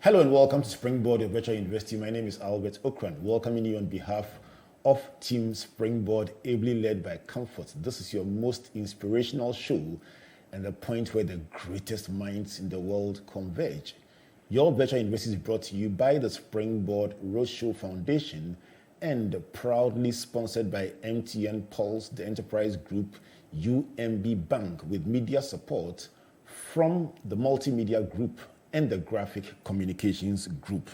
Hello and welcome to Springboard, your virtual university. My name is Albert Ocran, welcoming you on behalf of Team Springboard, ably led by Comfort. This is your most inspirational show and the point where the greatest minds in the world converge. Your virtual university is brought to you by the Springboard Roadshow Foundation and proudly sponsored by MTN Pulse, the Enterprise Group, UMB Bank, with media support from the Multimedia Group and the Graphic Communications Group.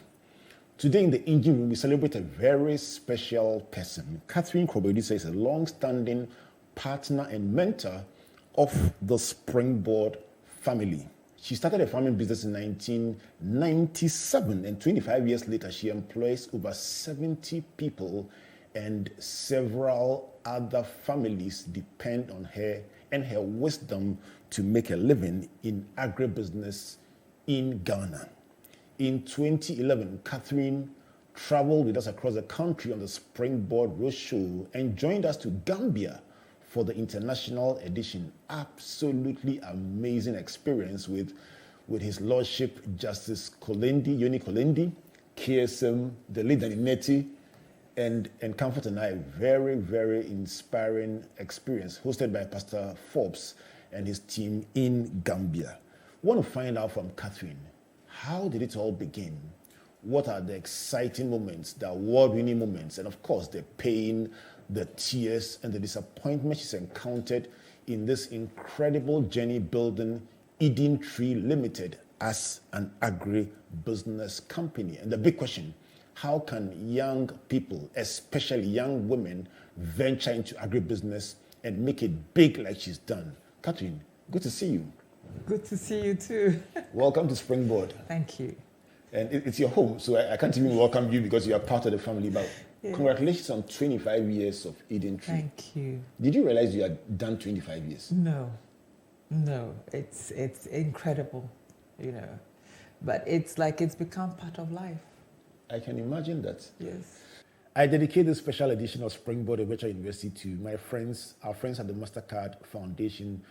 Today in the engine room, we celebrate a very special person. Catherine Krobo Edusei is a long-standing partner and mentor of the Springboard family. She started a farming business in 1997, and 25 years later, she employs over 70 people, and several other families depend on her and her wisdom to make a living in agribusiness in Ghana. In 2011, Catherine traveled with us across the country on the Springboard Roadshow and joined us to Gambia for the international edition. Absolutely amazing experience with His Lordship Justice Yoni Kolendi, KSM, the leader Neti, and Comfort and I. Very, very inspiring experience hosted by Pastor Forbes and his team in Gambia. I want to find out from Catherine, how did it all begin? What are the exciting moments, the award-winning moments, and of course the pain, the tears, and the disappointment she's encountered in this incredible journey building Eden Tree Limited as an agri-business company? And the big question, how can young people, especially young women, venture into agribusiness and make it big like she's done? Catherine, good to see you. Good to see you too. Welcome to Springboard. Thank you. And it's your home, so I can't even welcome you because you are part of the family. But Congratulations on 25 years of Eden Tree. Thank you. Did you realize you had done 25 years? No. It's incredible, But it's like it's become part of life. I can imagine that. Yes. I dedicate this special edition of Springboard Virtual University to my friends, our friends at the Mastercard Foundation.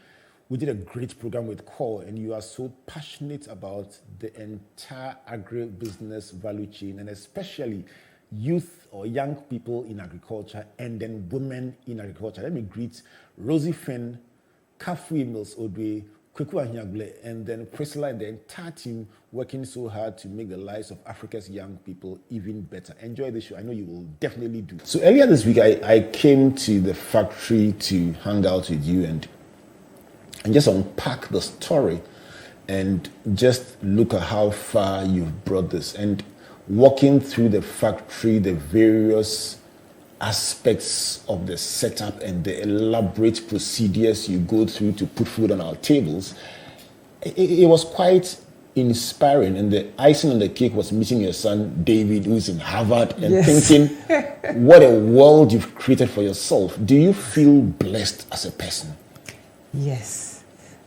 We did a great program with Core, and you are so passionate about the entire agribusiness value chain, and especially youth or young people in agriculture, and then women in agriculture. Let me greet Rosie Finn, Kafui Mills Odwe, Kweku Ahiagle, and then Priscilla and the entire team working so hard to make the lives of Africa's young people even better. Enjoy the show. I know you will definitely do. So earlier this week, I came to the factory to hang out with you and just unpack the story and just look at how far you've brought this. And walking through the factory, the various aspects of the setup and the elaborate procedures you go through to put food on our tables, it was quite inspiring. And the icing on the cake was meeting your son, David, who's in Harvard, and thinking, what a world you've created for yourself. Do you feel blessed as a person? Yes.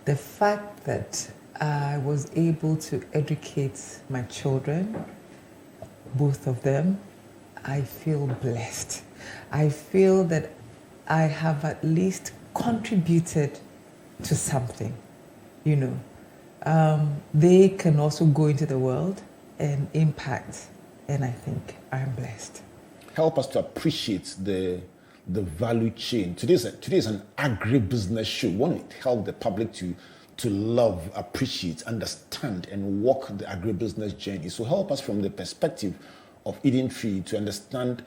The fact that I was able to educate my children, both of them, I feel blessed. I feel that I have at least contributed to something, They can also go into the world and impact, and I think I'm blessed. Help us to appreciate the value chain. Today is an agribusiness show. We want to help the public to love, appreciate, understand, and walk the agribusiness journey. So help us from the perspective of Eden Tree to understand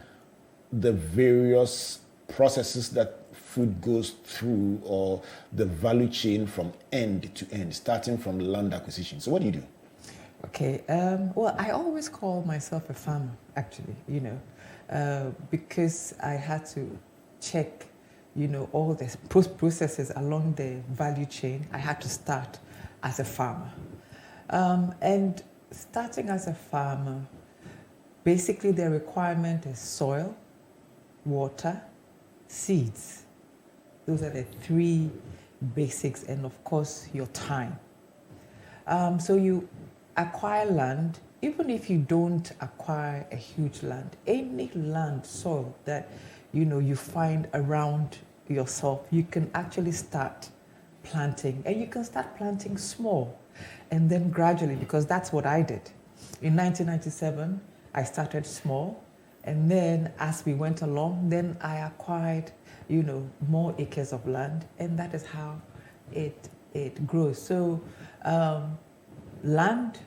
the various processes that food goes through, or the value chain from end to end, starting from land acquisition. So what do you do? Okay. Well, I always call myself a farmer, actually, because I had to check, all the processes along the value chain. I had to start as a farmer. And starting as a farmer, basically the requirement is soil, water, seeds. Those are the three basics, and of course your time. So you acquire land. Even if you don't acquire a huge land, any land, soil that you find around yourself, you can actually start planting, and you can start planting small, and then gradually, because that's what I did. in 1997, I started small. And then as we went along, then I acquired, more acres of land. And that is how it grows. So land,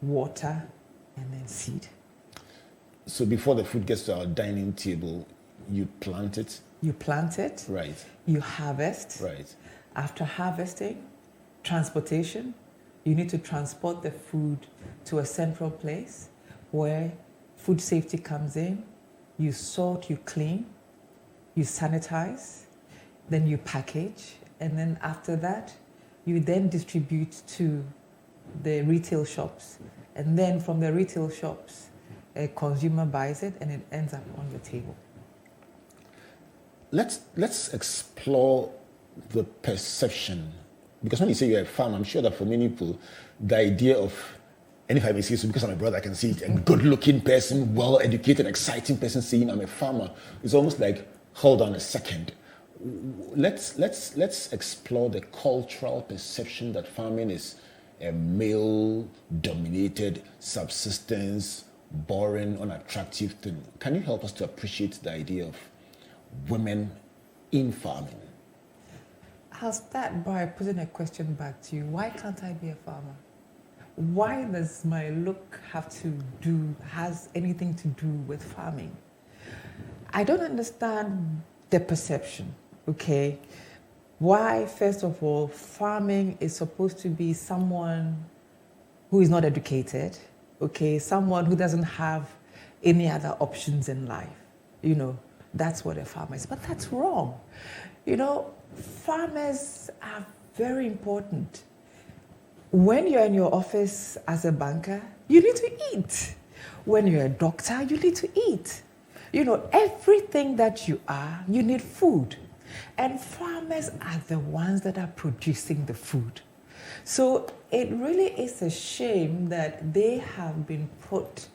water, and then seed. So before the food gets to our dining table, you plant it? You plant it. Right. You harvest. Right. After harvesting, transportation. You need to transport the food to a central place where food safety comes in. You sort, you clean, you sanitize, then you package, and then after that, you then distribute to the retail shops. And then from the retail shops, a consumer buys it and it ends up on the table. Let's explore the perception, because when you say you're a farmer, I'm sure that for many people, the idea of, and if I may say so, because I'm a brother, I can see it, a good-looking person, well-educated, exciting person saying I'm a farmer, it's almost like, hold on a second. Let's explore the cultural perception that farming is a male-dominated subsistence, boring, unattractive thing. Can you help us to appreciate the idea of women in farming? I'll start by putting a question back to you. Why can't I be a farmer? Why does my look has anything to do with farming? I don't understand the perception, okay? Why, first of all, farming is supposed to be someone who is not educated, okay? Someone who doesn't have any other options in life, That's what a farmer is, but that's wrong. Farmers are very important. When you're in your office as a banker, you need to eat. When you're a doctor, you need to eat. Everything that you are, you need food. And farmers are the ones that are producing the food. So it really is a shame that they have been put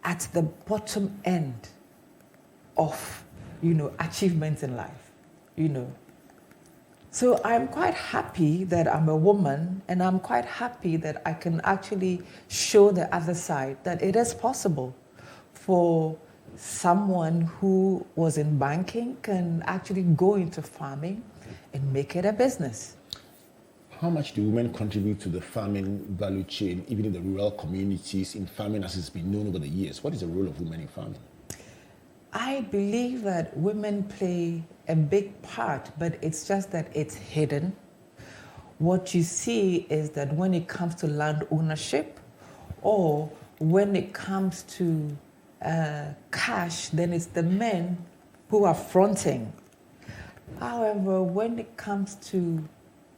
at the bottom end of, achievements in life, So I'm quite happy that I'm a woman, and I'm quite happy that I can actually show the other side that it is possible for someone who was in banking can actually go into farming and make it a business. How much do women contribute to the farming value chain, even in the rural communities, in farming as it's been known over the years? What is the role of women in farming? I believe that women play a big part, but it's just that it's hidden. What you see is that when it comes to land ownership or when it comes to cash, then it's the men who are fronting. However, when it comes to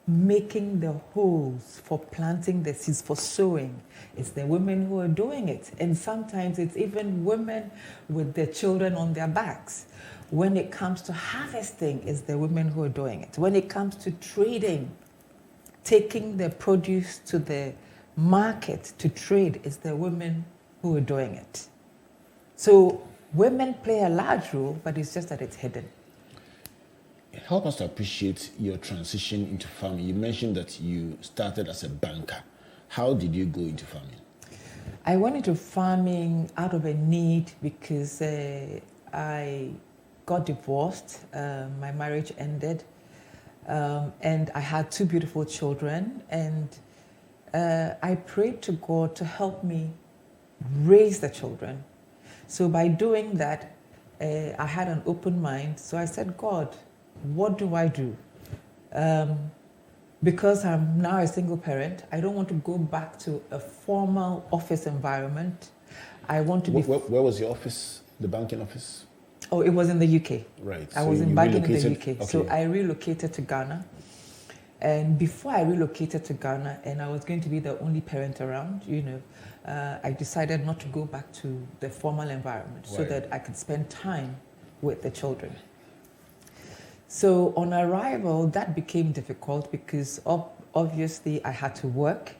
making the holes for planting the seeds, for sowing, it's the women who are doing it. And sometimes it's even women with their children on their backs. When it comes to harvesting, it's the women who are doing it. When it comes to trading, taking the produce to the market to trade, it's the women who are doing it. So women play a large role, but it's just that it's hidden. Help us to appreciate your transition into farming. You mentioned that you started as a banker. How did you go into farming? I went into farming out of a need because I got divorced. My marriage ended. And I had two beautiful children. And I prayed to God to help me raise the children. So by doing that, I had an open mind. So I said, God, what do I do? Because I'm now a single parent, I don't want to go back to a formal office environment. I want to be... Where was your office, the banking office? Oh, it was in the UK. Right. I was in banking in the UK. Okay. So I relocated to Ghana. And before I relocated to Ghana, and I was going to be the only parent around, I decided not to go back to the formal environment so that I could spend time with the children. So on arrival, that became difficult because obviously I had to work.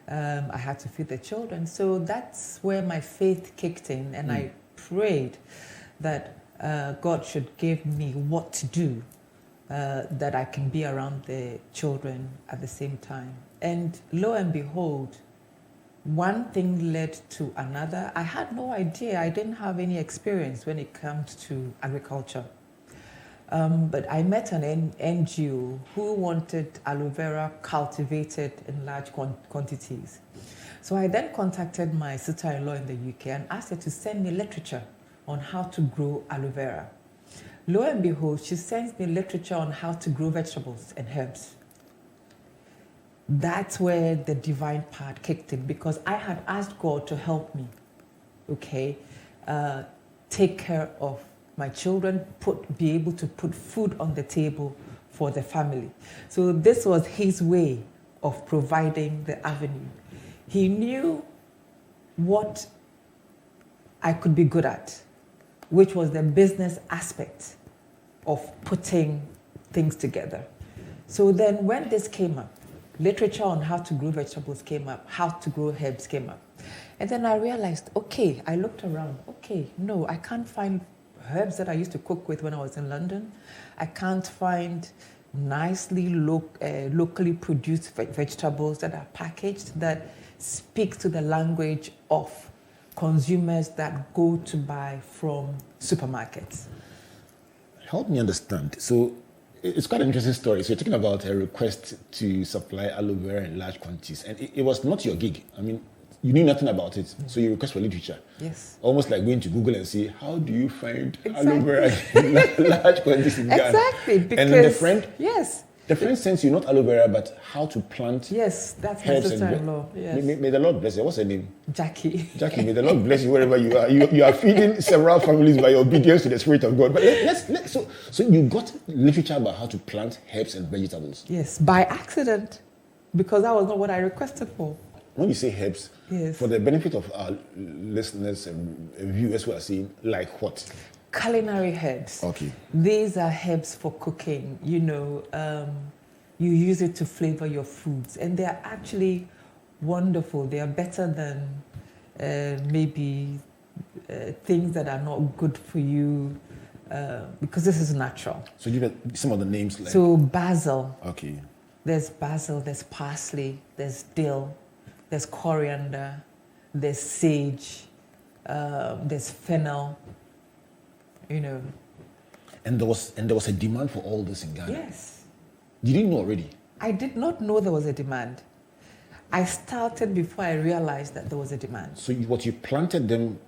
I had to feed the children. So that's where my faith kicked in, and I prayed that God should give me what to do, that I can be around the children at the same time. And lo and behold, one thing led to another. I had no idea. I didn't have any experience when it comes to agriculture. But I met an NGO who wanted aloe vera cultivated in large quantities. So I then contacted my sister-in-law in the UK and asked her to send me literature on how to grow aloe vera. Lo and behold, she sends me literature on how to grow vegetables and herbs. That's where the divine part kicked in, because I had asked God to help me, take care of my children, be able to put food on the table for the family. So this was his way of providing the avenue. He knew what I could be good at, which was the business aspect of putting things together. So then when this came up, literature on how to grow vegetables came up, how to grow herbs came up. And then I realized, I looked around, no, I can't find herbs that I used to cook with when I was in London. I can't find nicely locally produced vegetables that are packaged, that speak to the language of consumers that go to buy from supermarkets. Help me understand. So it's quite an interesting story. So you're talking about a request to supply aloe vera in large quantities, and it was not your gig. I mean, you knew nothing about it, so you request for literature. Yes. Almost like going to Google and say, how do you find aloe vera in large quantities in Ghana? Exactly. Because, and the friend, yes. The friend sends you not aloe vera, but how to plant. Yes, that's my sister-in-law. Yes. May the Lord bless you. What's her name? Jackie. Jackie, may the Lord bless you wherever you are. You are feeding several families by your obedience to the Spirit of God. But so you got literature about how to plant herbs and vegetables. Yes, by accident, because that was not what I requested for. When you say herbs, yes, for the benefit of our listeners and viewers who are seeing, like what? Culinary herbs. Okay. These are herbs for cooking. You use it to flavor your foods, and they are actually wonderful. They are better than maybe things that are not good for you, because this is natural. So give it some of the names. Like... So basil. Okay. There's basil, there's parsley, there's dill, there's coriander, there's sage, there's fennel. And there was a demand for all this in Ghana. Yes. You didn't know already? I did not know there was a demand. I started before I realized that there was a demand. So you planted them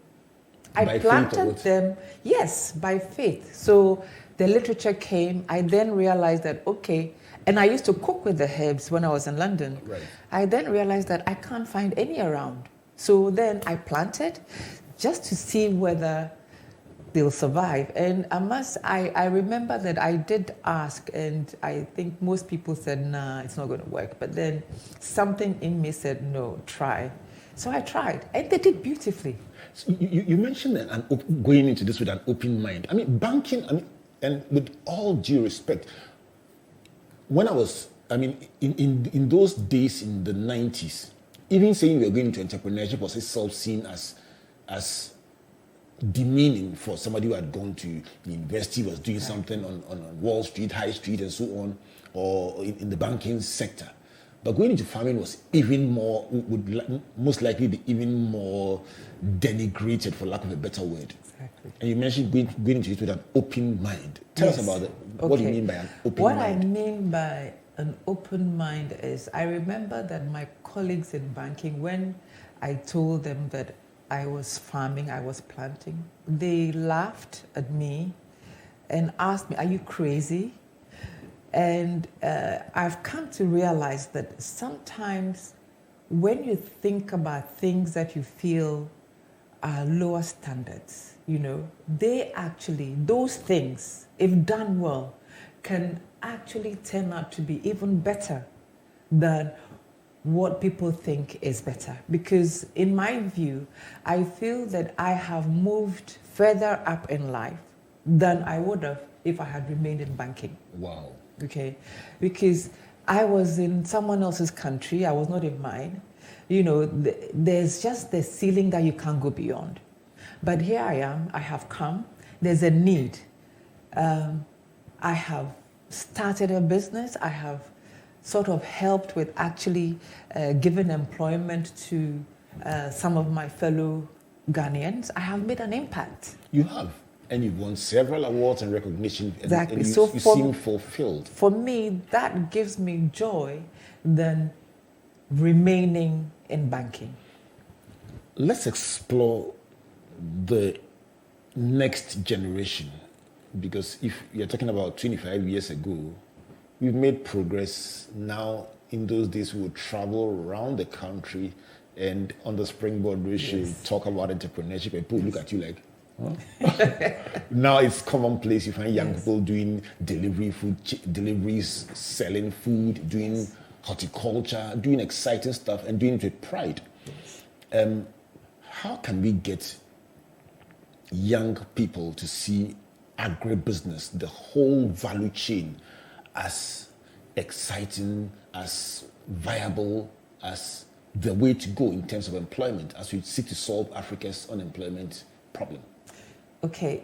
I by planted faith or what? them, yes, by faith. So the literature came. I then realized that, and I used to cook with the herbs when I was in London. Right. I then realized that I can't find any around. So then I planted just to see whether they'll survive. And I remember that I did ask, and I think most people said, nah, it's not going to work. But then something in me said, no, try. So I tried, and they did beautifully. So you mentioned going into this with an open mind. I mean, banking, and with all due respect, when I was, in those days in the 90s, even saying we were going into entrepreneurship was itself seen as demeaning for somebody who had gone to university, was doing something on Wall Street, High Street, and so on, or in the banking sector. But going into farming was even more, would most likely be even more denigrated, for lack of a better word. Exactly. And you mentioned going into it with an open mind. Tell us about it. What do you mean by an open mind? What I mean by an open mind is, I remember that my colleagues in banking, when I told them that I was farming, I was planting, they laughed at me and asked me, are you crazy? And I've come to realize that sometimes when you think about things that you feel are lower standards, those things, if done well, can actually turn out to be even better than what people think is better. Because in my view, I feel that I have moved further up in life than I would have if I had remained in banking. Wow. Okay, because I was in someone else's country, I was not in mine. There's just the ceiling that you can't go beyond. But here I am, I have come, there's a need. I have started a business, I have sort of helped with actually giving employment to some of my fellow Ghanaians, I have made an impact. You have. And you've won several awards and recognition. Exactly. And So you seem fulfilled. For me, that gives me joy than remaining in banking. Let's explore the next generation, because if you're talking about 25 years ago, we've made progress. Now, in those days, we would travel around the country, and on the Springboard, we should talk about entrepreneurship, and people look at you like, huh? Now it's commonplace. You find young people doing deliveries, selling food, doing horticulture, doing exciting stuff, and doing it with pride. How can we get young people to see agribusiness, the whole value chain, as exciting, as viable, as the way to go in terms of employment, as we seek to solve Africa's unemployment problem? Okay,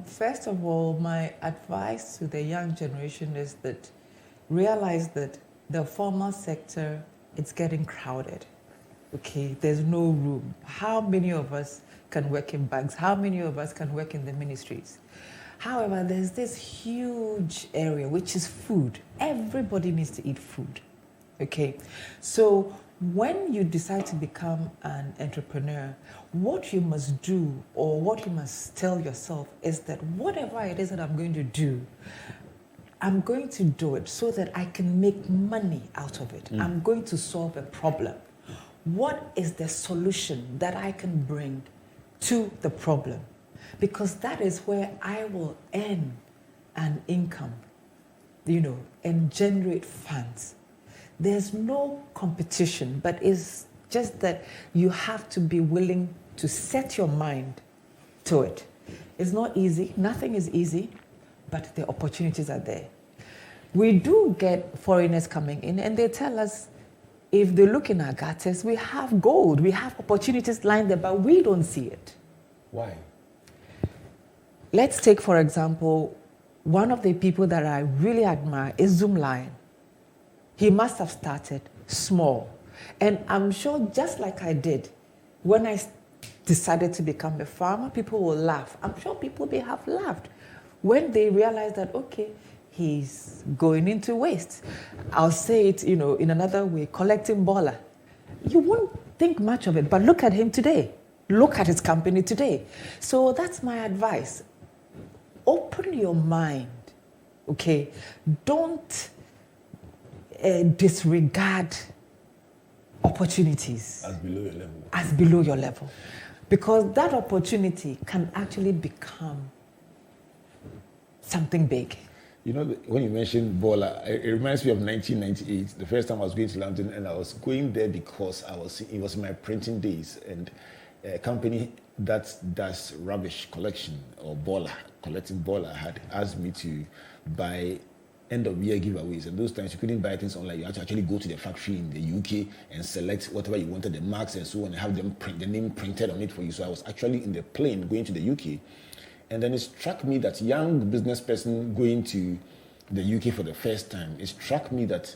first of all, my advice to the young generation is that realize that the formal sector, it's getting crowded. Okay, there's no room. How many of us can work in banks? How many of us can work in the ministries? However, there's this huge area, which is food. Everybody needs to eat food. Okay, so when you decide to become an entrepreneur, what you must do, or what you must tell yourself, is that whatever it is that I'm going to do, I'm going to do it so that I can make money out of it. I'm going to solve a problem. What is the solution that I can bring to the problem? Because that is where I will earn an income, and generate funds. There's no competition, but it's just that you have to be willing to set your mind to it. It's not easy. Nothing is easy, but the opportunities are there. We do get foreigners coming in, and they tell us, if they look in our gutters, we have gold, we have opportunities lying there, but we don't see it. Why? Let's take, for example, one of the people that I really admire is Zoom Lion. He must have started small. And I'm sure, just like I did, when I decided to become a farmer, people will laugh. I'm sure people, they have laughed when they realize that, okay, he's going into waste. I'll say it, in another way, collecting bola. You won't think much of it, but look at him today. Look at his company today. So that's my advice. Open your mind, okay? Don't disregard opportunities As below your level. As below your level. Because that opportunity can actually become something big. When you mentioned Bola, it reminds me of 1998, the first time I was going to London, and I was going there because it was my printing days, and a company that does rubbish collection, or collecting Bola, had asked me to buy end-of-year giveaways. And those times you couldn't buy things online. You had to actually go to the factory in the UK and select whatever you wanted, the marks and so on, and have them print the name printed on it for you. So I was actually in the plane going to the UK. And then it struck me that young business person going to the UK for the first time, it struck me that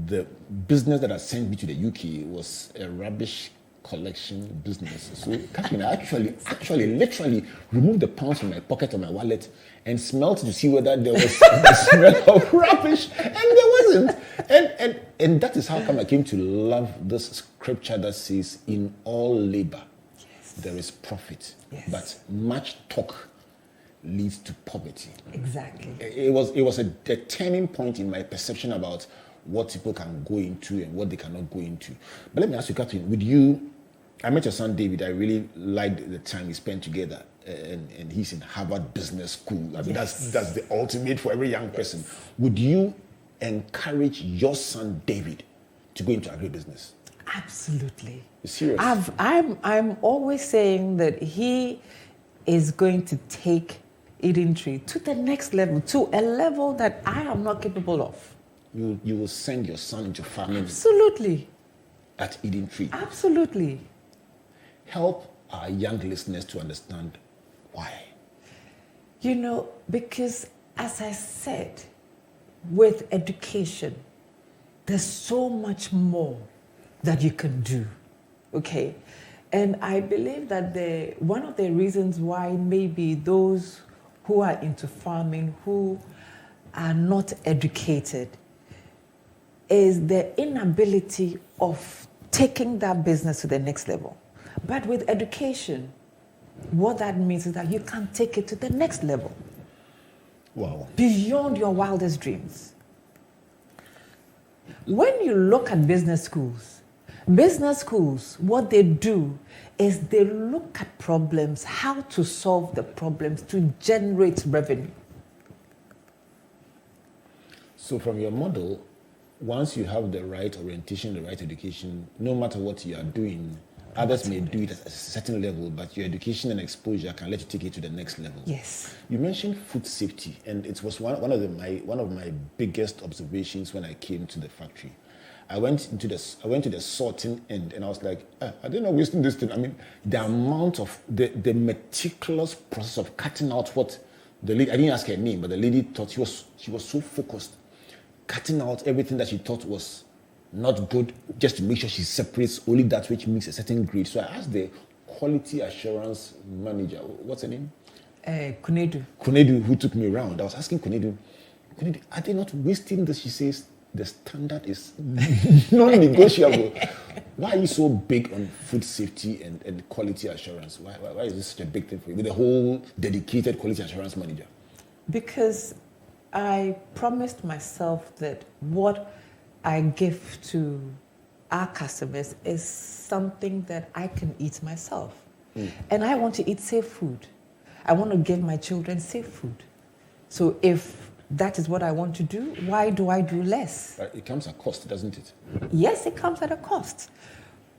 the business that had sent me to the UK was a rubbish collection business. So Catherine, I actually literally removed the pounds from my pocket or my wallet and smelled to see whether there was the smell of rubbish, and there wasn't. And that is how come I came to love this scripture that says, in all labor there is profit, but much talk leads to poverty. Exactly. It was a turning point in my perception about what people can go into and what they cannot go into. But let me ask you, Catherine, I met your son David. I really liked the time we spent together, and he's in Harvard Business School. I mean, that's the ultimate for every young person. Would you encourage your son David to go into agribusiness? Absolutely. Serious? I'm always saying that he is going to take Eden Tree to the next level, to a level that I am not capable of. You will send your son into farming? Absolutely. At Eden Tree? Absolutely. Help our young listeners to understand why. Because as I said, with education, there's so much more that you can do. Okay. And I believe that one of the reasons why maybe those who are into farming, who are not educated, is the inability of taking that business to the next level. But with education, what that means is that you can take it to the next level. Wow. Beyond your wildest dreams. When you look at business schools, what they do is they look at problems, how to solve the problems to generate revenue. So from your model, once you have the right orientation, the right education, no matter what you are doing, others may do it at a certain level, but your education and exposure can let you take it to the next level. Yes. You mentioned food safety, and it was one of my biggest observations when I came to the factory. I went to the sorting end, and I was like, I didn't know wasting this thing. I mean, the amount of the meticulous process of cutting out what the lady, I didn't ask her name, but the lady thought she was so focused, cutting out everything that she thought was not good, just to make sure she separates only that which makes a certain grade. So I asked the quality assurance manager, what's her name? Kunedu, who took me around. I was asking Kunedu, are they not wasting this? She says, the standard is non-negotiable. Why are you so big on food safety and quality assurance? Why is this such a big thing for you with a whole dedicated quality assurance manager? Because I promised myself that what I give to our customers is something that I can eat myself. And I want to eat safe food. I want to give my children safe food. So if that is what I want to do, why do I do less? But it comes at cost, doesn't it? Yes, it comes at a cost.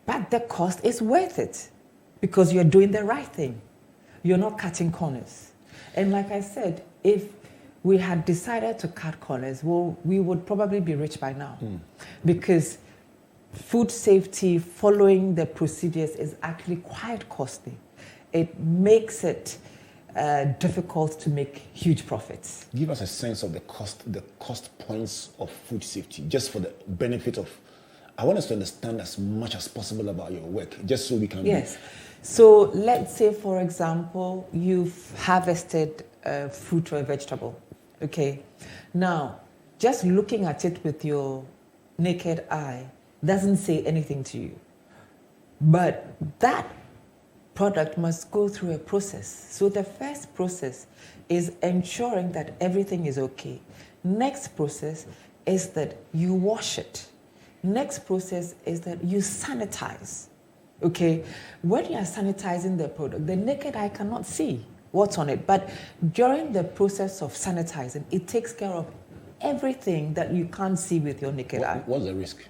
But the cost is worth it because you're doing the right thing. You're not cutting corners. And like I said, if we had decided to cut corners, well, we would probably be rich by now. Because food safety, following the procedures, is actually quite costly. It makes it difficult to make huge profits. Give us a sense of the cost points of food safety, just for the benefit of, I want us to understand as much as possible about your work, just so we can... Yes. So let's say, for example, you've harvested fruit or a vegetable. Okay. Now, just looking at it with your naked eye doesn't say anything to you. But that product must go through a process. So the first process is ensuring that everything is okay. Next process is that you wash it. Next process is that you sanitize. Okay? When you are sanitizing the product, the naked eye cannot see what's on it. But during the process of sanitizing, it takes care of everything that you can't see with your naked eye. What's the risk?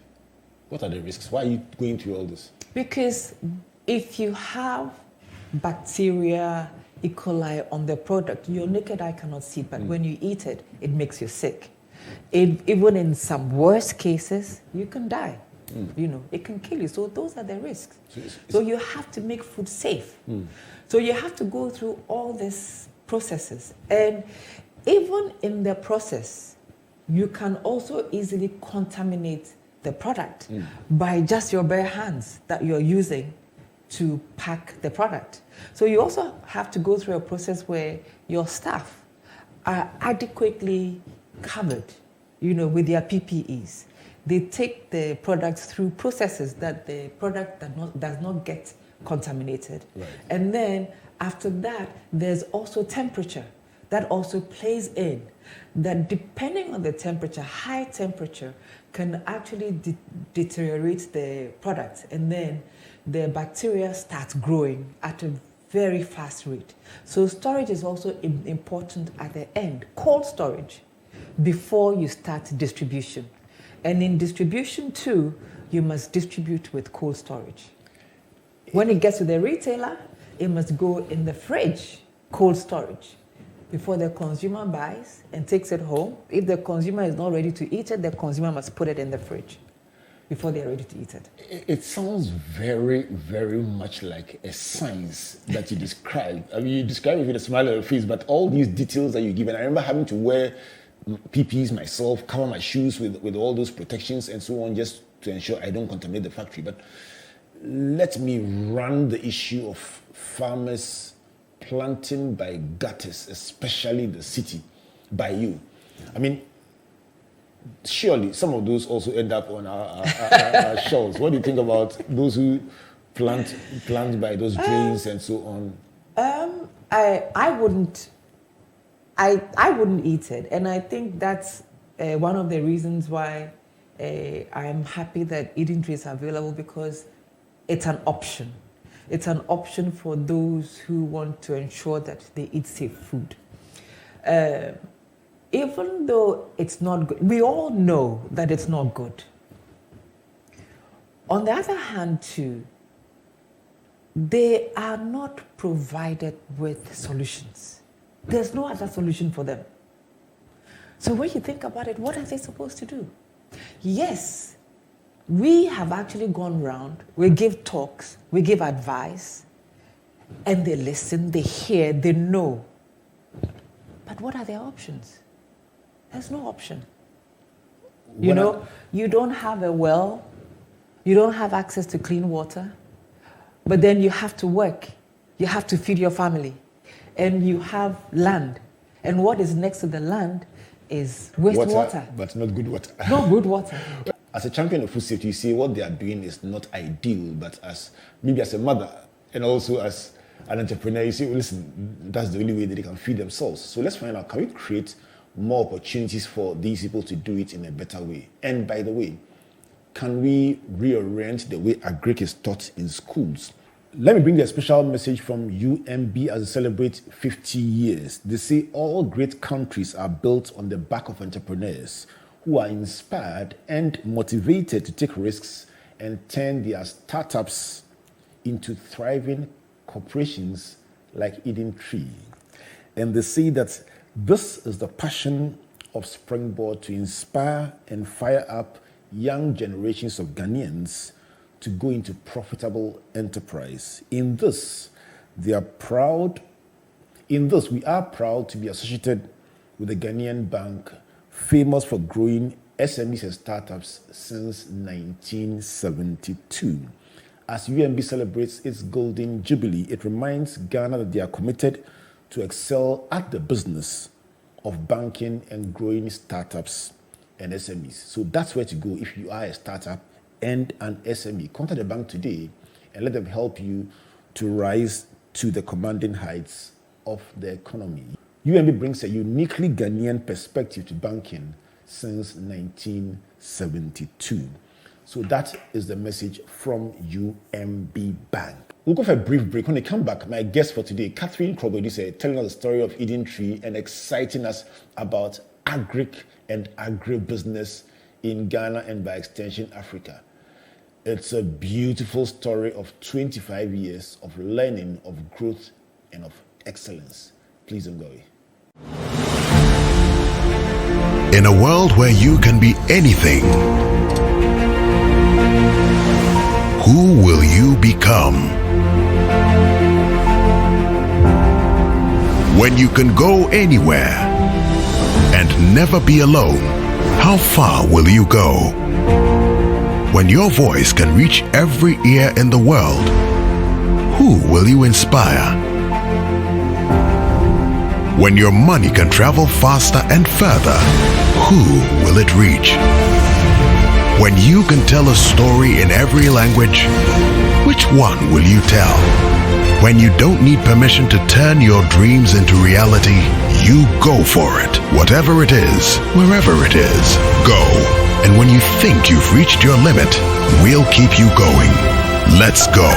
What are the risks? Why are you going through all this? Because if you have bacteria, E. coli on the product, your naked eye cannot see, but when you eat it, it makes you sick. Even in some worst cases, you can die. You know, it can kill you. So those are the risks. So you have to make food safe. So you have to go through all these processes. And even in the process, you can also easily contaminate the product by just your bare hands that you're using to pack the product. So you also have to go through a process where your staff are adequately covered, you know, with their PPEs. They take the products through processes that the product does not get contaminated. Right. And then after that, there's also temperature that also plays in. That depending on the temperature, high temperature can actually deteriorate the product, and then the bacteria starts growing at a very fast rate. So storage is also important at the end, cold storage, before you start distribution. And in distribution too, you must distribute with cold storage. When it gets to the retailer, it must go in the fridge, cold storage, before the consumer buys and takes it home. If the consumer is not ready to eat it, the consumer must put it in the fridge before they're ready to eat it. It sounds very, very much like a science that you describe. I mean, you describe it with a smile on your face, but all these details that you give, and I remember having to wear PPEs myself, cover my shoes with all those protections and so on, just to ensure I don't contaminate the factory. But let me run the issue of farmers planting by gutters, especially in the city, by you. I mean, surely some of those also end up on our shores. What do you think about those who plant by those drains and so on? I wouldn't eat it, and I think that's one of the reasons why I'm happy that eating trees are available, because it's an option. It's an option for those who want to ensure that they eat safe food. Even though it's not good, we all know that it's not good. On the other hand, too, they are not provided with solutions. There's no other solution for them. So when you think about it, what are they supposed to do? Yes, we have actually gone round, we give talks, we give advice, and they listen, they hear, they know. But what are their options? There's no option. You don't have a well, you don't have access to clean water, but then you have to work, you have to feed your family, and you have land. And what is next to the land is wastewater. But not good water. Not good water. As a champion of food safety, you see what they are doing is not ideal, but as a mother and also as an entrepreneur, you say, well, listen, that's the only way that they can feed themselves. So let's find out, can we create more opportunities for these people to do it in a better way? And by the way, can we reorient the way agric is taught in schools? Let me bring you a special message from UMB as it celebrates 50 years. They say all great countries are built on the back of entrepreneurs who are inspired and motivated to take risks and turn their startups into thriving corporations like Eden Tree. And they say that this is the passion of Springboard to inspire and fire up young generations of Ghanaians to go into profitable enterprise. In this, we are proud to be associated with the Ghanaian Bank, famous for growing SMEs and startups since 1972. As UMB celebrates its Golden Jubilee, it reminds Ghana that they are committed to excel at the business of banking and growing startups and SMEs. So that's where to go if you are a startup and an SME. Contact the bank today and let them help you to rise to the commanding heights of the economy. UMB brings a uniquely Ghanaian perspective to banking since 1972. So that is the message from UMB Bank. We'll go for a brief break. When we come back, my guest for today, Catherine Krobo Edusei, telling us the story of Eden Tree and exciting us about agric and agribusiness in Ghana and by extension Africa. It's a beautiful story of 25 years of learning, of growth, and of excellence. Please don't go away. In a world where you can be anything, who will you become? When you can go anywhere and never be alone, how far will you go? When your voice can reach every ear in the world, who will you inspire? When your money can travel faster and further, who will it reach? When you can tell a story in every language, which one will you tell? When you don't need permission to turn your dreams into reality, you go for it. Whatever it is, wherever it is, go. And when you think you've reached your limit, we'll keep you going. Let's go.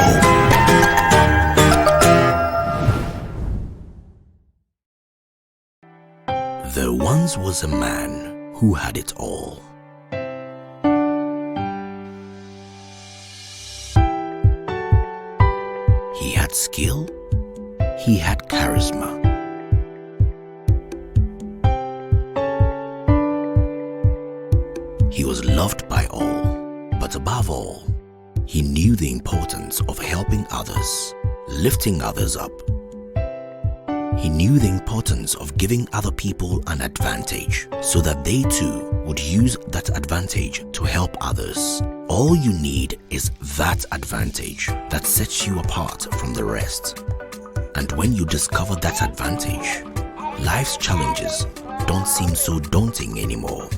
There once was a man who had it all. He had skill, he had charisma. He was loved by all, but above all, he knew the importance of helping others, lifting others up. He knew the importance of giving other people an advantage so that they too would use that advantage to help others. All you need is that advantage that sets you apart from the rest. And when you discover that advantage, life's challenges don't seem so daunting anymore.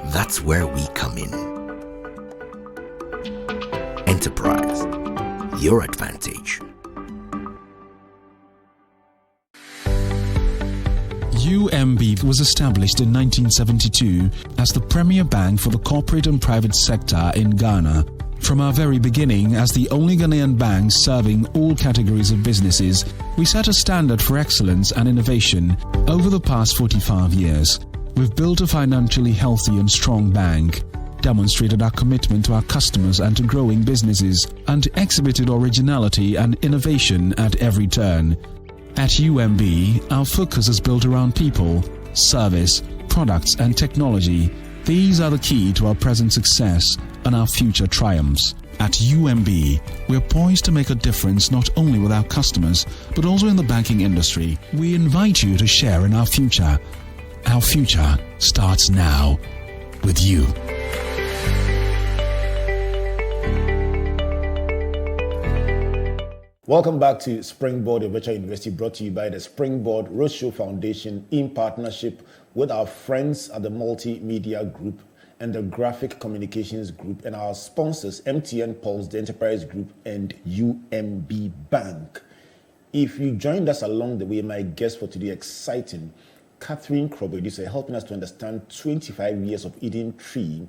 That's where we come in. Enterprise, your advantage. UMB was established in 1972 as the premier bank for the corporate and private sector in Ghana. From our very beginning, as the only Ghanaian bank serving all categories of businesses, we set a standard for excellence and innovation. Over the past 45 years, we've built a financially healthy and strong bank, demonstrated our commitment to our customers and to growing businesses, and exhibited originality and innovation at every turn. At UMB, our focus is built around people, service, products and technology. These are the key to our present success and our future triumphs. At UMB, we're poised to make a difference not only with our customers, but also in the banking industry. We invite you to share in our future. Our future starts now with you. Welcome back to Springboard, a virtual university brought to you by the Springboard Roadshow Foundation in partnership with our friends at the Multimedia Group and the Graphic Communications Group and our sponsors, MTN Pulse, the Enterprise Group, and UMB Bank. If you joined us along the way, my guest for today, exciting, Catherine Krobo Edusei, helping us to understand 25 years of Eden Tree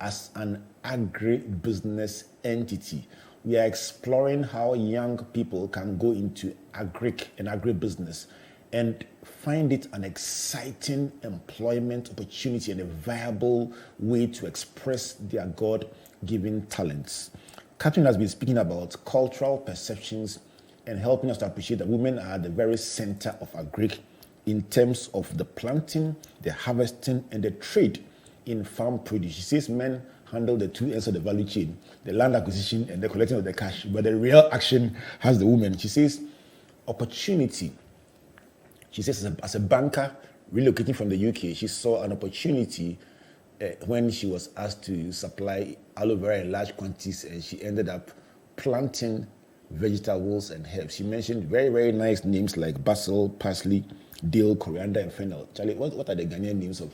as an agribusiness entity. We are exploring how young people can go into agribusiness and find it an exciting employment opportunity and a viable way to express their God-given talents. Catherine has been speaking about cultural perceptions and helping us to appreciate that women are at the very center of agric in terms of the planting, the harvesting, and the trade in farm produce. She says men handle the two ends of the value chain, the land acquisition and the collecting of the cash, but the real action has the woman. She says opportunity. She says as a banker relocating from the UK, she saw an opportunity when she was asked to supply aloe vera in large quantities, and she ended up planting vegetables and herbs. She mentioned very, very nice names like basil, parsley, dill, coriander, and fennel. Charlie, what are the Ghanaian names of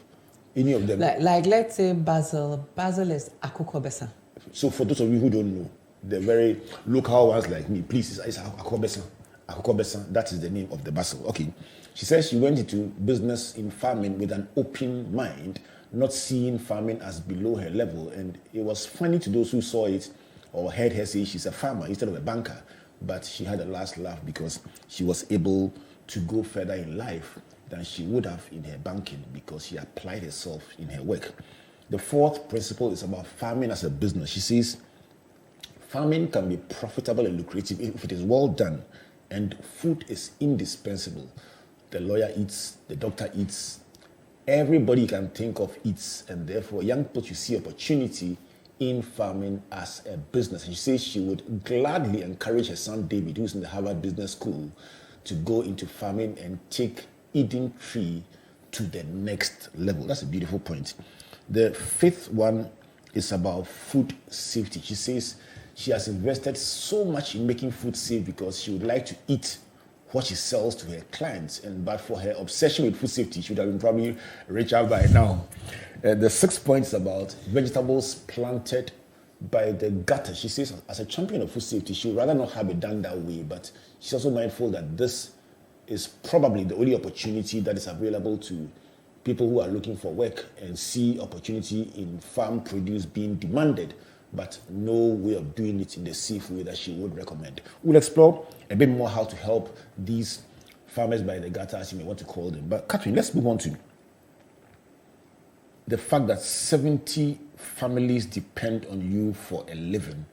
any of them? Like let's say basil. Basil is akukobesa. So for those of you who don't know, the very local ones like me, please, it's akukobesa. Akukobesa, that is the name of the basil. Okay. She says she went into business in farming with an open mind, not seeing farming as below her level. And it was funny to those who saw it or heard her say she's a farmer instead of a banker. But she had a last laugh because she was able to go further in life than she would have in her banking because she applied herself in her work. The fourth principle is about farming as a business. She says farming can be profitable and lucrative if it is well done, and food is indispensable. The lawyer eats, the doctor eats, everybody you can think of eats, and therefore young people should see opportunity in farming as a business. And she says she would gladly encourage her son David, who's in the Harvard Business School, to go into farming and take Eden Tree to the next level. That's a beautiful point. The fifth one is about food safety. She says she has invested so much in making food safe because she would like to eat what she sells to her clients. But for her obsession with food safety, she would have been probably rich out by now. The sixth point is about vegetables planted by the gutter. She says as a champion of food safety, she would rather not have it done that way, but she's also mindful that this is probably the only opportunity that is available to people who are looking for work and see opportunity in farm produce being demanded, but no way of doing it in the safe way that she would recommend. We'll explore a bit more how to help these farmers by the gutter, as you may want to call them. But Catherine, let's move on to the fact that 70 families depend on you for a living.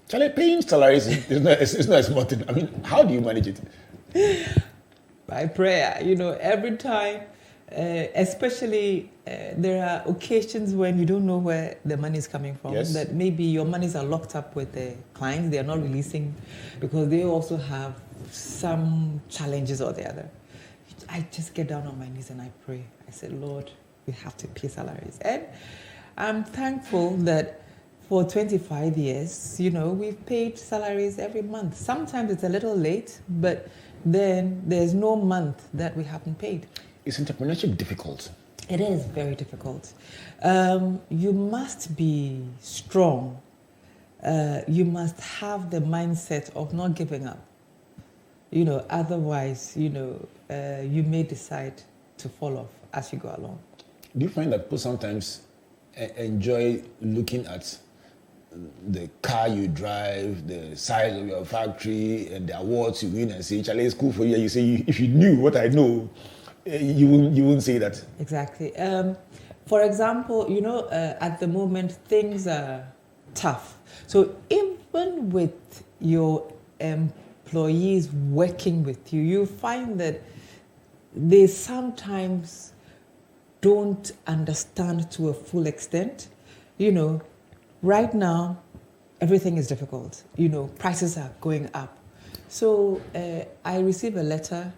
Charlie, paying salaries it's not a small thing. I mean, how do you manage it? By prayer, every time, especially there are occasions when you don't know where the money is coming from. Yes. That maybe your monies are locked up with the clients, they are not releasing because they also have some challenges or the other. I just get down on my knees and I pray. I said, Lord, we have to pay salaries. And I'm thankful that for 25 years, we've paid salaries every month. Sometimes it's a little late, but then there's no month that we haven't paid. Is entrepreneurship difficult? It is very difficult. You must be strong. You must have the mindset of not giving up. Otherwise, you may decide to fall off as you go along. Do you find that people sometimes enjoy looking at the car you drive, the size of your factory, and the awards you win, and say, "Charlie, it's cool for you"? You say, "If you knew what I know, you wouldn't say that." Exactly. For example, at the moment things are tough. So even with your employees working with you, you find that they sometimes don't understand to a full extent. Right now, everything is difficult. Prices are going up. So I received a letter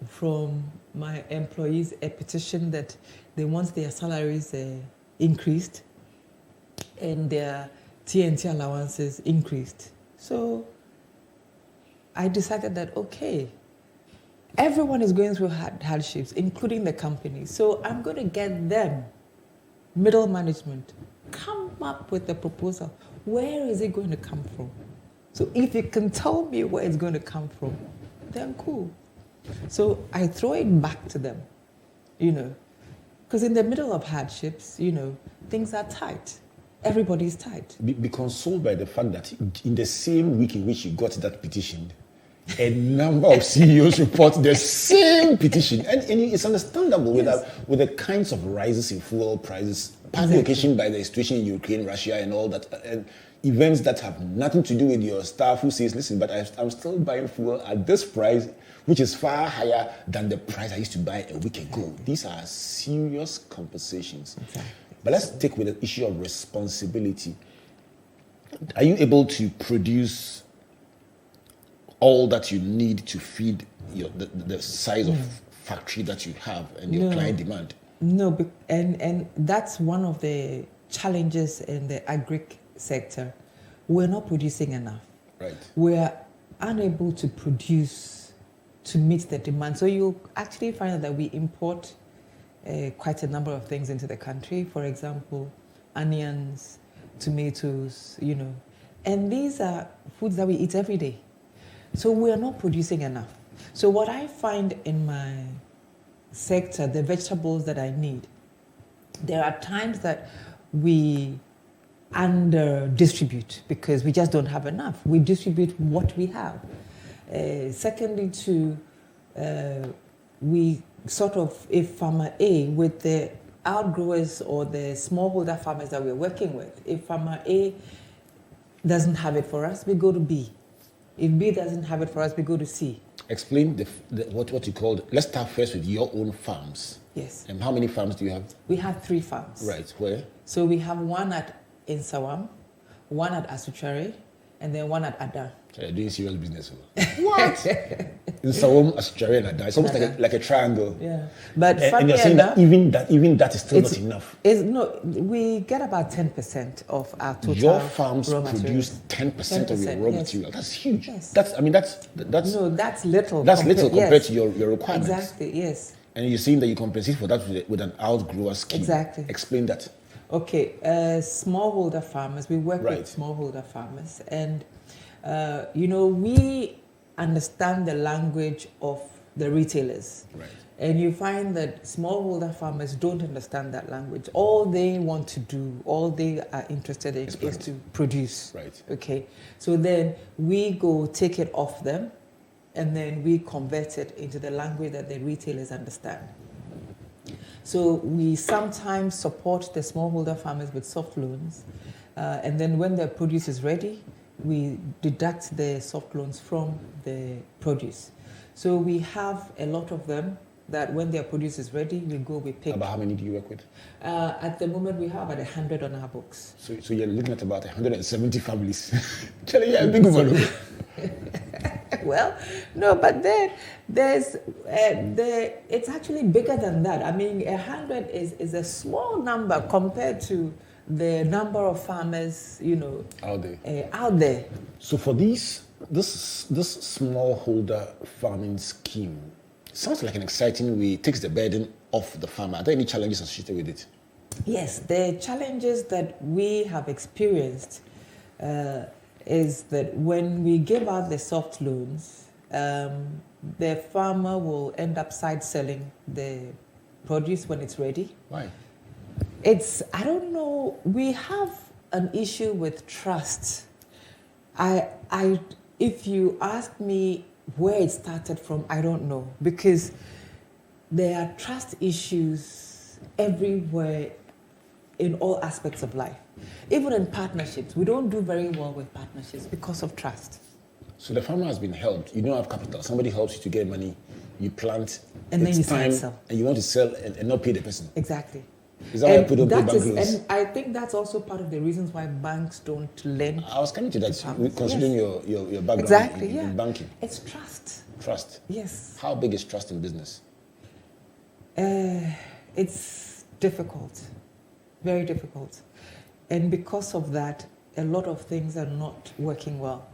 from my employees, a petition that they want their salaries increased and their TNT allowances increased. So I decided that, okay, everyone is going through hardships, including the company. So I'm going to get them, middle management, come up with a proposal. Where is it going to come from? So if you can tell me where it's going to come from, then cool. So I throw it back to them, because in the middle of hardships, things are tight. Everybody's tight. Be consoled by the fact that in the same week in which you got that petition, a number of CEOs report the same petition. And it's understandable with the kinds of rises in fuel prices, partly occasioned by the situation in Ukraine, Russia, and all that, and events that have nothing to do with your staff who says, listen, but I'm still buying fuel at this price, which is far higher than the price I used to buy a week ago. These are serious conversations. Exactly. But let's take with the issue of responsibility. Are you able to produce all that you need to feed the size of factory that you have and your client demand? No, and that's one of the challenges in the agri sector. We're not producing enough. Right. We're unable to produce to meet the demand. So you'll actually find that we import quite a number of things into the country. For example, onions, tomatoes, and these are foods that we eat every day. So we are not producing enough. So what I find in my sector, the vegetables that I need, there are times that we under distribute because we just don't have enough. We distribute what we have. Secondly, we sort of, if farmer A, with the outgrowers or the smallholder farmers that we're working with, if farmer A doesn't have it for us, we go to B. If B doesn't have it for us, we go to C. Explain what you called. Let's start first with your own farms. Yes. And how many farms do you have? We have 3 farms. Right. Where? So we have one at Insawam, one at Asuchare, and then one at Ada. So you're doing serious business. What? Insawam, Asuchare, and Ada. It's almost like a triangle. Yeah. But and you're saying that even that is still not enough. No, we get about 10% of our total. Your farms raw produce 10% of your raw material. That's huge. Yes. That's no, that's little. That's little compared to your requirements. Exactly. Yes. And you're saying that you compensate for that with an outgrower scheme. Exactly. Explain that. Okay, smallholder farmers. We work Right. with smallholder farmers, and we understand the language of the retailers. Right. And you find that smallholder farmers don't understand that language. All they want to do, all they are interested in is to produce. Right. Okay. So then we go take it off them, and then we convert it into the language that the retailers understand. So we sometimes support the smallholder farmers with soft loans, and then when their produce is ready, we deduct the soft loans from the produce. So we have a lot of them that when their produce is ready, we pick. About how many do you work with? At the moment, we have about 100 on our books. So you're looking at about 170 families. Charlie, yeah, big one. Well, no, but then there's it's actually bigger than that. I mean, 100 is a small number compared to the number of farmers, out there. So for this smallholder farming scheme, sounds like an exciting way. It takes the burden off the farmer. Are there any challenges associated with it? Yes, the challenges that we have experienced is that when we give out the soft loans, the farmer will end up side selling the produce when it's ready. Why? I don't know, we have an issue with trust. If you ask me where it started from, I don't know, because there are trust issues everywhere in all aspects of life. Even in partnerships, we don't do very well with partnerships because of trust. So the farmer has been helped. You don't have capital. Somebody helps you to get money. You plant. And then you time, sell. And you want to sell and not pay the person. Exactly. Is that why people don't pay bank loans? And I think that's also part of the reasons why banks don't lend. I was coming to that, considering your background exactly, in banking. It's trust. Trust. Yes. How big is trust in business? It's difficult. Very difficult. And because of that, a lot of things are not working well.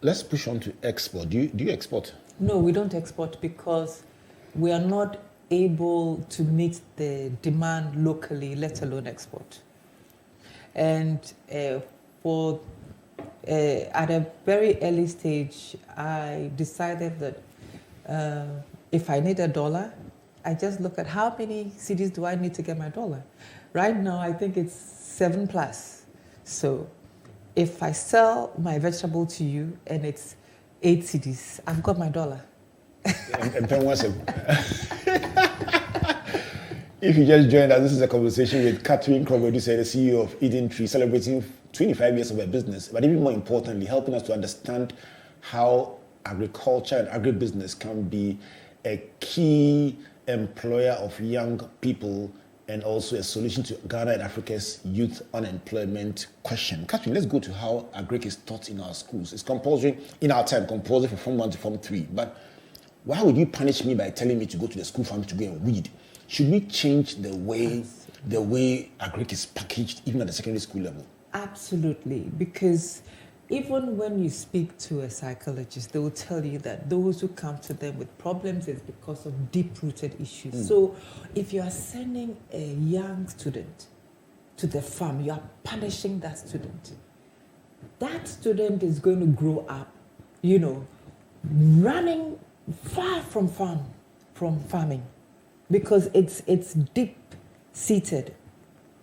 Let's push on to export. Do you export? No, we don't export because we are not able to meet the demand locally, let alone export. And at a very early stage, I decided that if I need $1, I just look at how many cedis do I need to get my $1. Right now, I think it's 7+. So if I sell my vegetable to you and it's 8 cedis, I've got my $1. If you just joined us, this is a conversation with Catherine Krobo Edusei, the CEO of Eden Tree, celebrating 25 years of her business, but even more importantly, helping us to understand how agriculture and agribusiness can be a key employer of young people and also a solution to Ghana and Africa's youth unemployment question. Catherine, let's go to how agric is taught in our schools. It's compulsory in our time, compulsory from Form 1 to Form 3. But why would you punish me by telling me to go to the school farm to go and weed? Should we change the way agric is packaged, even at the secondary school level? Absolutely, because even when you speak to a psychologist, they will tell you that those who come to them with problems is because of deep-rooted issues. So if you are sending a young student to the farm, you are punishing that student. That student is going to grow up, running far from farming, because it's deep-seated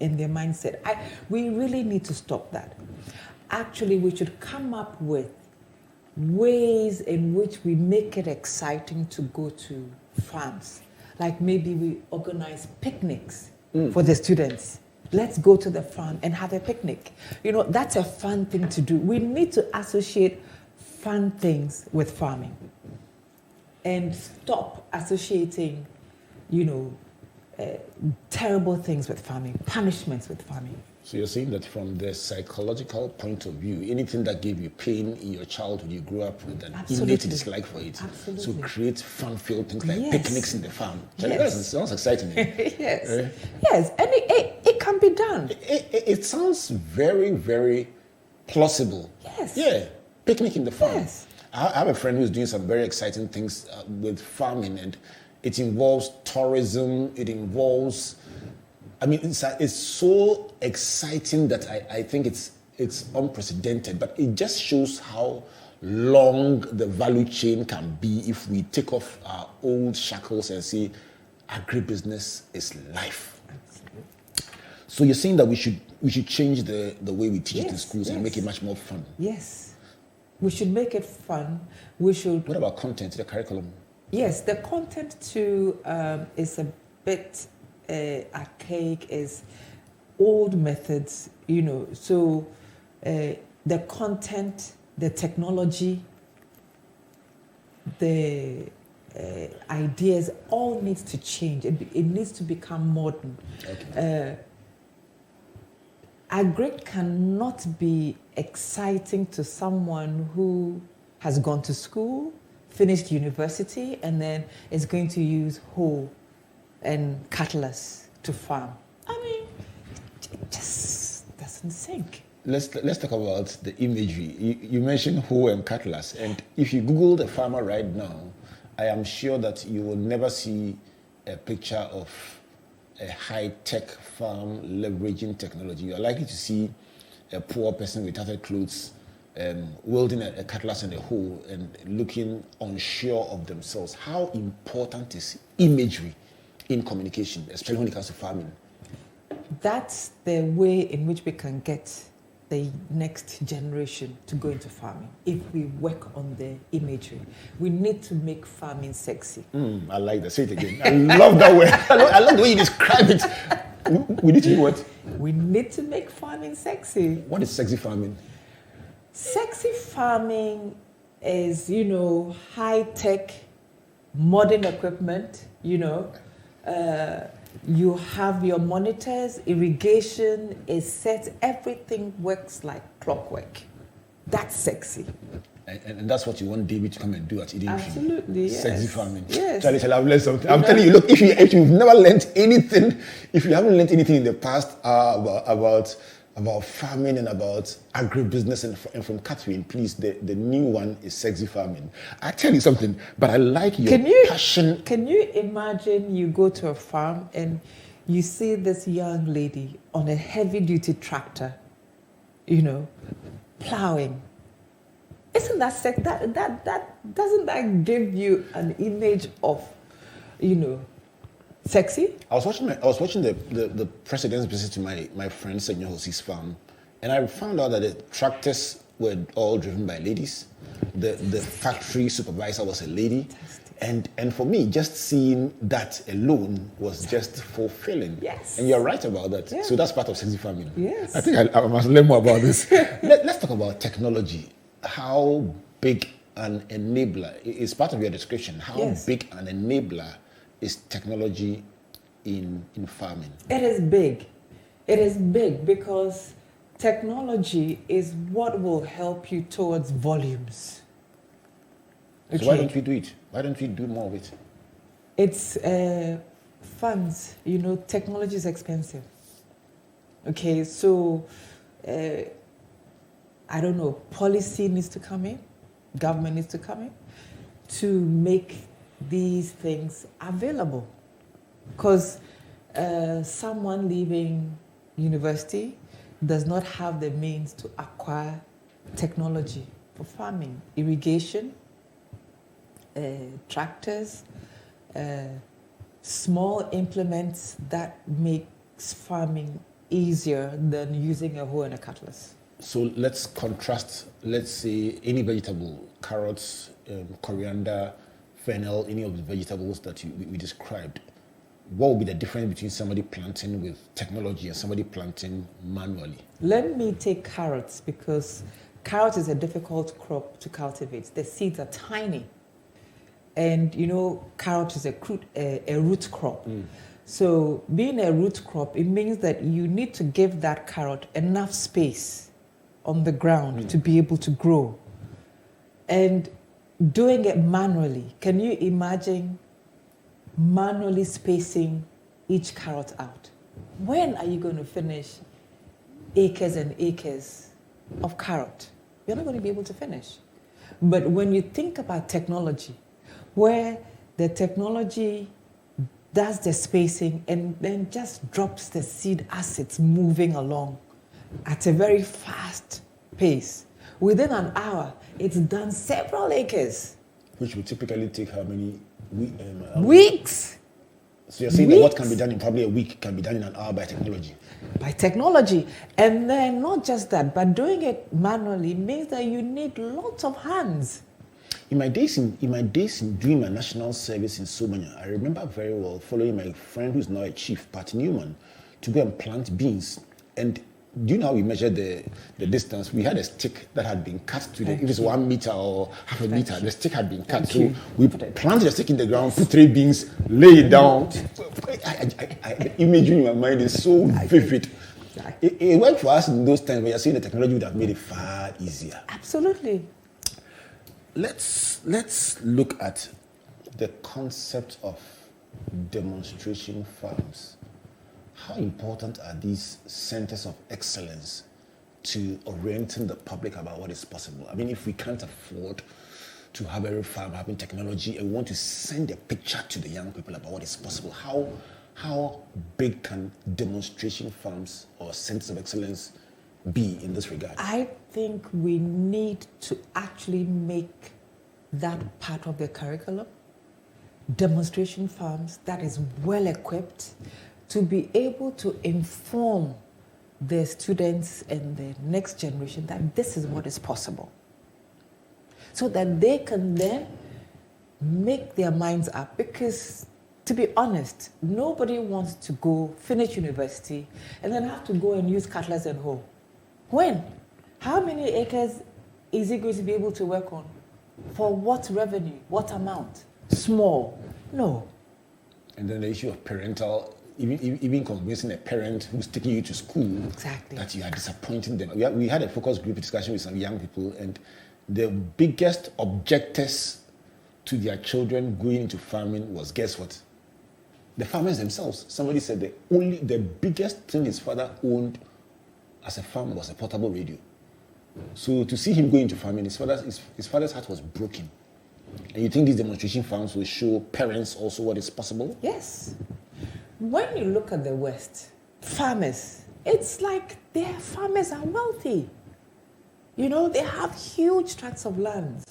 in their mindset. We really need to stop that. Actually, we should come up with ways in which we make it exciting to go to farms. Like maybe we organize picnics for the students. Let's go to the farm and have a picnic. That's a fun thing to do. We need to associate fun things with farming and stop associating, terrible things with farming, punishments with farming. So you're saying that from the psychological point of view, anything that gave you pain in your childhood, you grew up with an innate dislike for it. Absolutely. So create fun-filled things like picnics in the farm. Yes. That sounds exciting. Yes. Right? Yes, and it can be done. It sounds very, very plausible. Yes. Yeah, picnic in the farm. Yes. I have a friend who's doing some very exciting things with farming, and it involves tourism, it involves... it's so exciting that I think it's unprecedented, but it just shows how long the value chain can be if we take off our old shackles and say agribusiness is life. Absolutely. So you're saying that we should change the way we teach it in schools and make it much more fun. Yes, we should make it fun. We should. What about content, the curriculum? Yes, the content too is a bit archaic, is old methods, so the content, the technology, the ideas all needs to change. It needs to become modern. Okay. Agric cannot be exciting to someone who has gone to school, finished university, and then is going to use hoe and cutlass to farm. I mean, it just doesn't sink. Let's talk about the imagery. You mentioned hoe and cutlass, and if you Google the farmer right now, I am sure that you will never see a picture of a high-tech farm leveraging technology. You are likely to see a poor person with tattered clothes wielding a cutlass and a hoe and looking unsure of themselves. How important is imagery in communication, especially when it comes to farming? That's the way in which we can get the next generation to go into farming. If we work on the imagery, we need to make farming sexy. I like that. Say it again. I love that word. I love the way you describe it. We need to do what? We need to make farming sexy. What is sexy farming? Sexy farming is, high-tech, modern equipment, you have your monitors, irrigation is set, everything works like clockwork. That's sexy. And that's what you want David to come and do at Eden Tree. Absolutely, yes. Sexy farming. Yes. Charlie, I've learned something. I'm telling you, look, if you've never learned anything, if you haven't learned anything in the past about farming and about agribusiness and from Catherine, please, the new one is sexy farming. I tell you something, but I like your passion. Can you imagine you go to a farm and you see this young lady on a heavy-duty tractor, plowing? Isn't that sexy? Doesn't that give you an image of, sexy? I was watching the president's visit to my friend Senor Josie's farm, and I found out that the tractors were all driven by ladies. The factory supervisor was a lady. And for me, just seeing that alone was just fulfilling. Yes. And you're right about that. Yeah. So that's part of sexy farming. Yes. I think I must learn more about this. Let's talk about technology. How big an enabler is part of your description. How big an enabler is technology in farming? It is big. It is big because technology is what will help you towards volumes. Okay. So why don't we do it? Why don't we do more of it? It's funds. Technology is expensive. Okay, so I don't know, policy needs to come in, government needs to come in to make these things available. Because someone leaving university does not have the means to acquire technology for farming, irrigation, tractors, small implements that makes farming easier than using a hoe and a cutlass. So let's contrast, let's say, any vegetable, carrots, coriander, fennel, any of the vegetables that we described. What would be the difference between somebody planting with technology and somebody planting manually? Let me take carrots, because carrot is a difficult crop to cultivate. The seeds are tiny. And carrot is a root crop. So being a root crop, it means that you need to give that carrot enough space on the ground to be able to grow. And doing it manually, can you imagine manually spacing each carrot out? When are you going to finish acres and acres of carrot? You're not going to be able to finish. But when you think about technology, where the technology does the spacing and then just drops the seed as it's moving along at a very fast pace, within an hour, it's done several acres. Which would typically take how many weeks? So you're saying that what can be done in probably a week can be done in an hour by technology? By technology. And then not just that, but doing it manually means that you need lots of hands. In my days in doing my national service in Somania, I remember very well following my friend who's now a chief, Pat Newman, to go and plant beans. And do you know how we measured the distance? We had a stick that had been cut to if it's 1 meter or half a meter, the stick had been cut. So we planted the stick in the ground, put 3 beans, lay it down. The image in my mind is so vivid. It worked for us in those times, but you're saying the technology would have made it far easier. Absolutely. Let's look at the concept of demonstration farms. How important are these centers of excellence to orienting the public about what is possible? I mean, if we can't afford to have every farm having technology and we want to send a picture to the young people about what is possible, how big can demonstration farms or centers of excellence be in this regard? I think we need to actually make that part of the curriculum. Demonstration farms that is well equipped to be able to inform the students and the next generation that this is what is possible. So that they can then make their minds up. Because, to be honest, nobody wants to go finish university and then have to go and use cutlass and hoe. When? How many acres is he going to be able to work on? For what revenue? What amount? Small. No. And then the issue of parental, even convincing a parent who's taking you to school Exactly. that you are disappointing them. We had a focus group discussion with some young people, and the biggest objectors to their children going into farming was, guess what? The farmers themselves. Somebody said the biggest thing his father owned as a farmer was a portable radio. So to see him go into farming, his father's heart was broken. And you think these demonstration farms will show parents also what is possible? Yes. When you look at the West, farmers, it's like their farmers are wealthy. You know, they have huge tracts of land.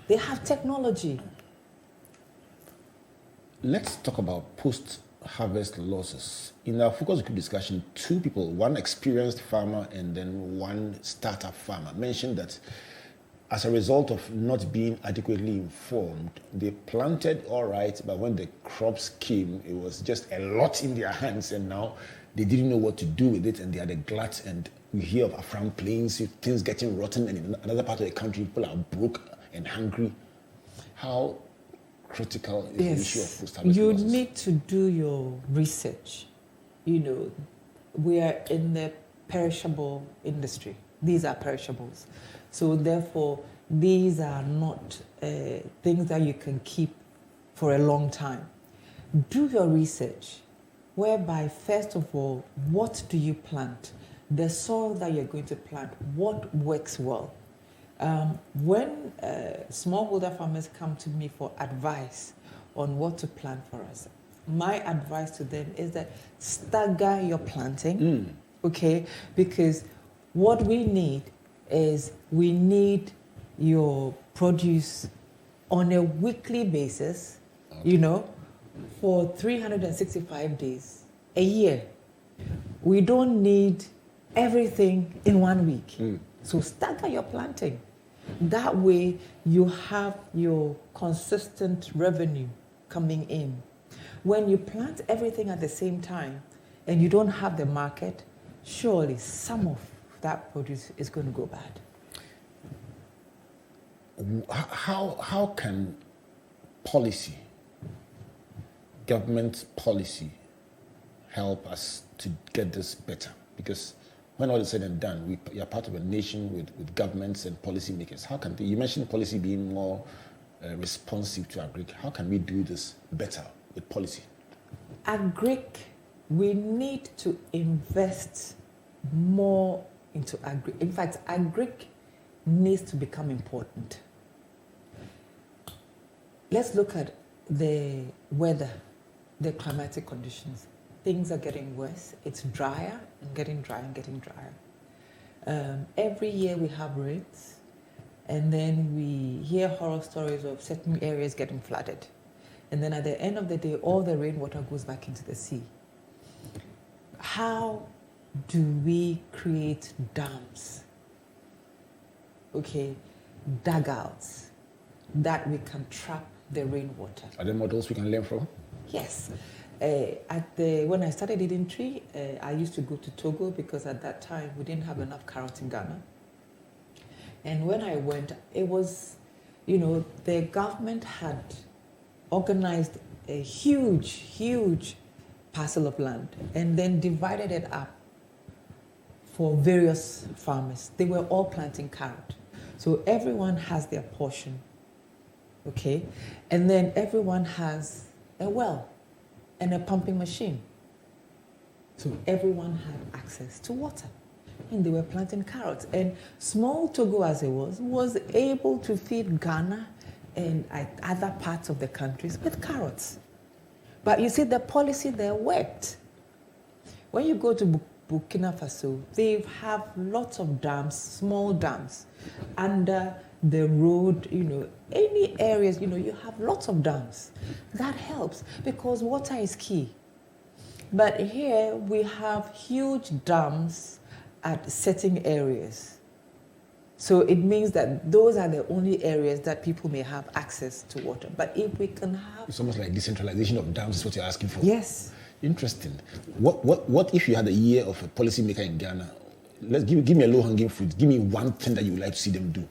They have technology. Let's talk about post-harvest losses. In our focus group discussion, two people, one experienced farmer and then one startup farmer, mentioned that as a result of not being adequately informed, they planted all right, but when the crops came, it was just a lot in their hands, and now they didn't know what to do with it, and they had a glut. And we hear of Afram plains, things getting rotten, and in another part of the country, people are broke and hungry. How critical is the issue of post-harvest You losses? need to do your research. You know, we are in the perishable industry. These are perishables. So therefore, these are not things that you can keep for a long time. Do your research, whereby, first of all, what do you plant? The soil that you're going to plant, what works well? When smallholder farmers come to me for advice on what to plant for us, my advice to them is that stagger your planting, okay? Because what we need is we need your produce on a weekly basis, you know, for 365 days a year. We don't need everything in 1 week. So stagger your planting. That way you have your consistent revenue coming in. When you plant everything at the same time and you don't have the market, surely some of that produce is going to go bad. How can policy, government policy, help us to get this better? Because when all is said and done, we are part of a nation with governments and policymakers. How can you mentioned policy being more responsive to agric? How can we do this better with policy? Agric, we need to invest more into agric. In fact, agric needs to become important. Let's look at the weather, the climatic conditions. Things are getting worse. It's drier and getting drier and getting drier. Every year we have rains, and then we hear horror stories of certain areas getting flooded. And then at the end of the day, all the rainwater goes back into the sea. How do we create dams, okay, dugouts, that we can trap the rainwater? Are there models we can learn from? Yes. When I started eating tree, I used to go to Togo because at that time we didn't have enough carrots in Ghana. And when I went, it was, you know, the government had organized a huge parcel of land and then divided it up for various farmers. They were all planting carrot. So everyone has their portion, okay? And then everyone has a well and a pumping machine. So everyone had access to water. And they were planting carrots. And small Togo as it was able to feed Ghana and other parts of the countries with carrots. But you see, the policy there worked. When you go to Burkina Faso, they have lots of dams, small dams, under the road, any areas, you have lots of dams. That helps because water is key. But here we have huge dams at certain areas. So it means that those are the only areas that people may have access to water. But if we can have... It's almost like decentralization of dams is what you're asking for. Yes. Interesting. What if you had a year of a policymaker in Ghana? Let's give me a low-hanging fruit. Give me one thing that you would like to see them do.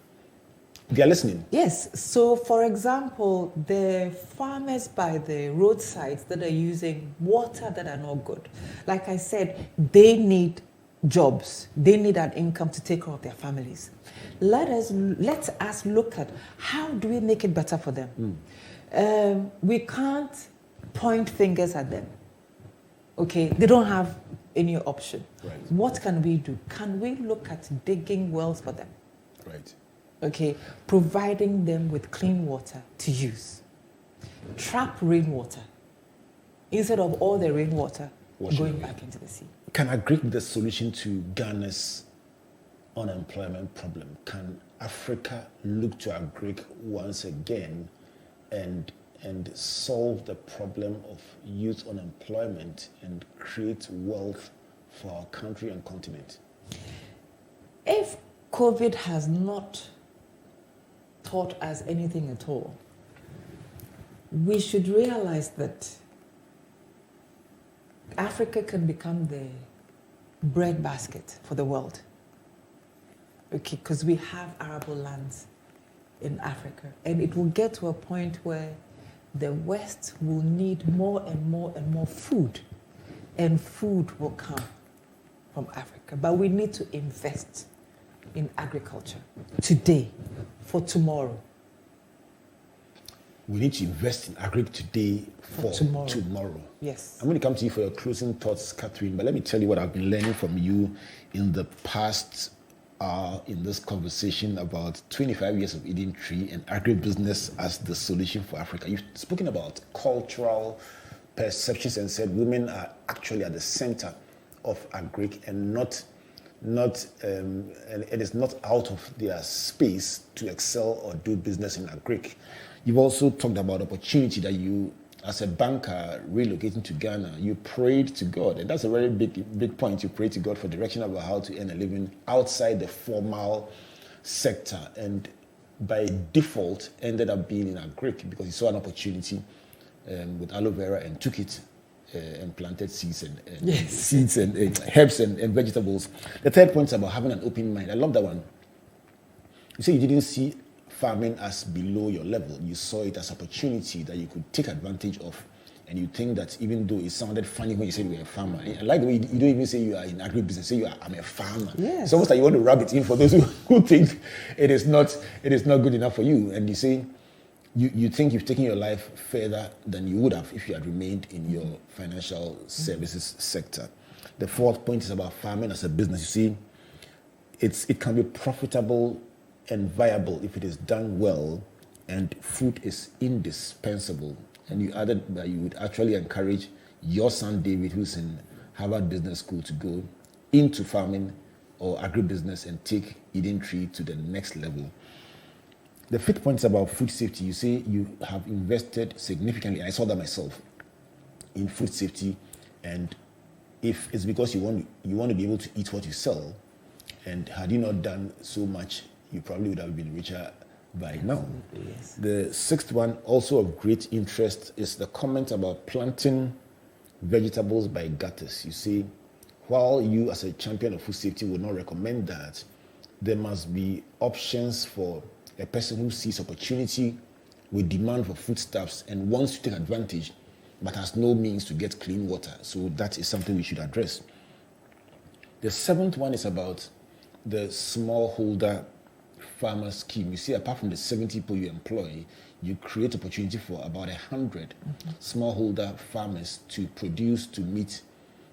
They are listening. Yes. So, for example, the farmers by the roadsides that are using water that are not good, like I said, they need jobs. They need an income to take care of their families. Let us look at how do we make it better for them. We can't point fingers at them. Okay, they don't have any option. Right. What can we do? Can we look at digging wells for them? Right. Okay, providing them with clean water to use. Trap rainwater instead of all the rainwater going back into the sea. Can Agric be the solution to Ghana's unemployment problem? Can Africa look to Agric once again and solve the problem of youth unemployment and create wealth for our country and continent? If COVID has not taught us anything at all, we should realize that Africa can become the breadbasket for the world. Okay, because we have arable lands in Africa. And it will get to a point where the West will need more and more and more food. And food will come from Africa. But we need to invest in agriculture today for tomorrow. We need to invest in Agric today for tomorrow. Yes. I'm going to come to you for your closing thoughts, Catherine, but let me tell you what I've been learning from you in the past in this conversation about 25 years of Eating Tree and agribusiness as the solution for Africa. You've spoken about cultural perceptions and said women are actually at the center of Agric and and it is not out of their space to excel or do business in Agric. You've also talked about opportunity that you, as a banker relocating to Ghana, you prayed to God, and that's a very big point. You prayed to God for direction about how to earn a living outside the formal sector, and by default ended up being in Agric because you saw an opportunity with aloe vera and took it and planted seeds and herbs and vegetables. The third point is about having an open mind. I love that one. You say you didn't see farming as below your level. You saw it as opportunity that you could take advantage of, and you think that even though it sounded funny when you said you were a farmer, I like the way you don't even say you are in agribusiness. Say I'm a farmer. Yes. It's almost like you want to rub it in for those who think it is not good enough for you, and you say you think you've taken your life further than you would have if you had remained in your financial services sector. The fourth point is about farming as a business. You see, it can be profitable and viable if it is done well, and food is indispensable. And you added that you would actually encourage your son David, who's in Harvard Business School, to go into farming or agribusiness and take Eating Tree to the next level. The fifth point is about food safety. You say you have invested significantly, I saw that myself, in food safety, and if it's because you want to be able to eat what you sell, and had you not done so much, you probably would have been richer by now. Yes. The sixth one, also of great interest, is the comment about planting vegetables by gutters. You see, while you as a champion of food safety would not recommend that, there must be options for a person who sees opportunity with demand for foodstuffs and wants to take advantage but has no means to get clean water. So that is something we should address. The seventh one is about the smallholder farmer scheme, you see, apart from the 70 people you employ, you create opportunity for about 100 smallholder farmers to produce to meet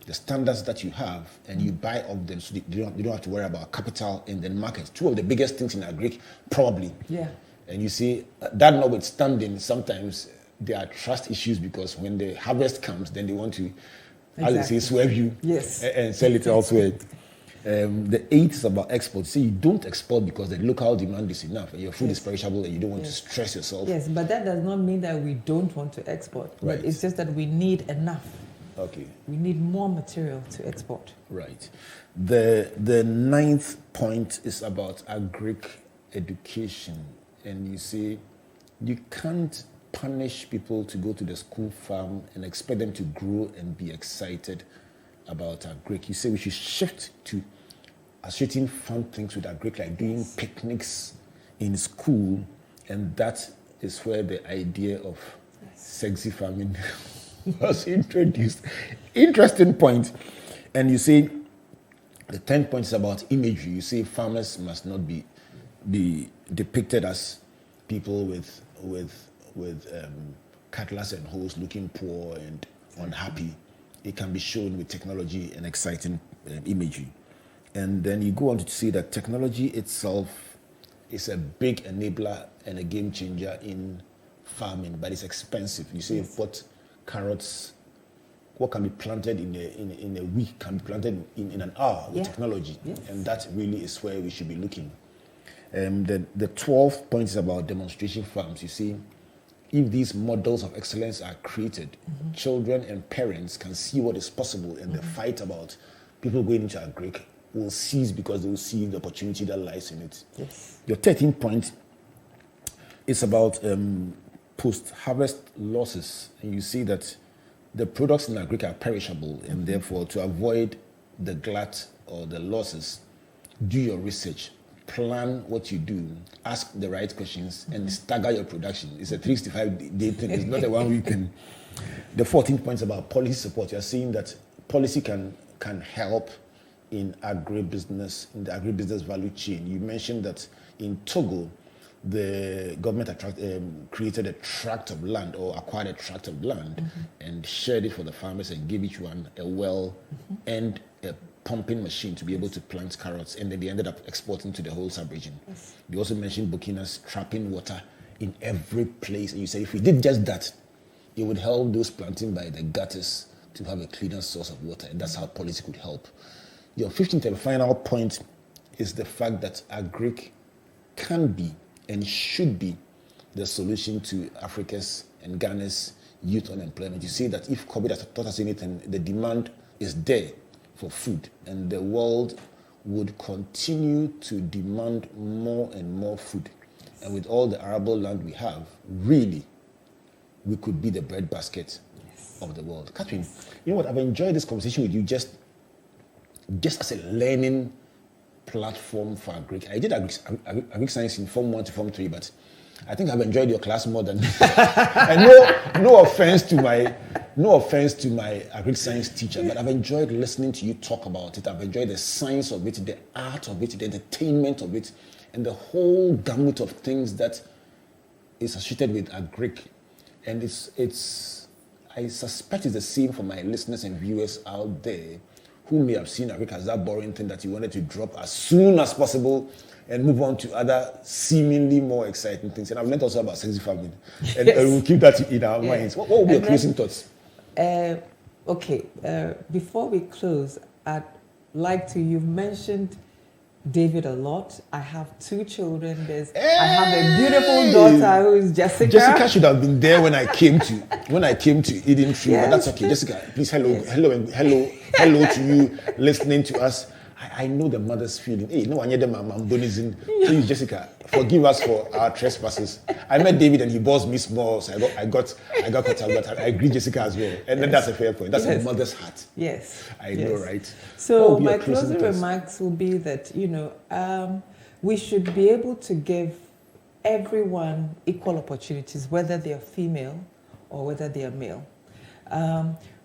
the standards that you have, and you buy of them, so you don't have to worry about capital in the market. Two of the biggest things in agri, probably. Yeah. And you see, that notwithstanding, sometimes there are trust issues, because when the harvest comes, then they want to, as they say, swerve you and sell it elsewhere. The 8th is about export. See, you don't export because the local demand is enough, and your food is perishable, and you don't want to stress yourself. Yes, but that does not mean that we don't want to export. Right. But it's just that we need enough. Okay. We need more material to export. Right. The 9th point is about agri education. And you see, you can't punish people to go to the school farm and expect them to grow and be excited about agri. You say we should shift to associating fun things with agri, like doing picnics in school, and that is where the idea of sexy farming was introduced. Interesting point. And you say the 10th point is about imagery. You say farmers must not be depicted as people with cutlass and hoes, looking poor and unhappy. It can be shown with technology and exciting imagery. And then you go on to see that technology itself is a big enabler and a game changer in farming, but it's expensive. You say, what carrots, what can be planted in a week can be planted in an hour with technology. And that really is where we should be looking. The 12th point is about demonstration farms. You see, if these models of excellence are created, children and parents can see what is possible, and the fight about people going into agri will cease, because they will see the opportunity that lies in it. Yes. Your 13th point is about post-harvest losses. And you see that the products in agri are perishable, and therefore, to avoid the glut or the losses, do your research. Plan what you do, ask the right questions, and stagger your production. It's a 365-day thing. It's not a 1 week thing. The 14th point is about policy support. You're seeing that policy can help in agribusiness, in the agribusiness value chain. You mentioned that in Togo, the government created a tract of land, or acquired a tract of land, and shared it for the farmers and gave each one a well and a pumping machine to be able to plant carrots, and then they ended up exporting to the whole sub-region. Yes. You also mentioned Burkina's trapping water in every place, and you said if we did just that, it would help those planting by the gutters to have a cleaner source of water, and that's how policy could help. Your 15th and final point is the fact that agri can be and should be the solution to Africa's and Ghana's youth unemployment. You see that if COVID has taught us anything, the demand is there for food, and the world would continue to demand more and more food. And with all the arable land we have, really, we could be the breadbasket of the world. Catherine, you know what? I've enjoyed this conversation with you just as a learning platform for agri. I did agri science in Form 1 to Form 3, but I think I've enjoyed your class more than and no offense to my agri science teacher, but I've enjoyed listening to you talk about it. I've enjoyed the science of it, the art of it, the entertainment of it, and the whole gamut of things that is associated with agri. And it's I suspect it's the same for my listeners and viewers out there who may have seen agri as that boring thing that you wanted to drop as soon as possible and move on to other seemingly more exciting things. And I've learned also about sexy farming. And we'll keep that in our minds. What will be your closing thoughts? Before we close, I'd like to, you've mentioned David a lot. I have 2 children. I have a beautiful daughter who is Jessica. Jessica should have been there when I came to Eden Tree, but that's okay. Jessica, please hello to you listening to us. I know the mother's feeling. Hey, no, I need them. Please, Jessica, forgive us for our trespasses. I met David and he bossed me small, so I got caught up. But I agree, Jessica, as well. And then that's a fair point. That's a mother's heart. Yes. I know, right? So my closing remarks will be that we should be able to give everyone equal opportunities, whether they are female or whether they are male.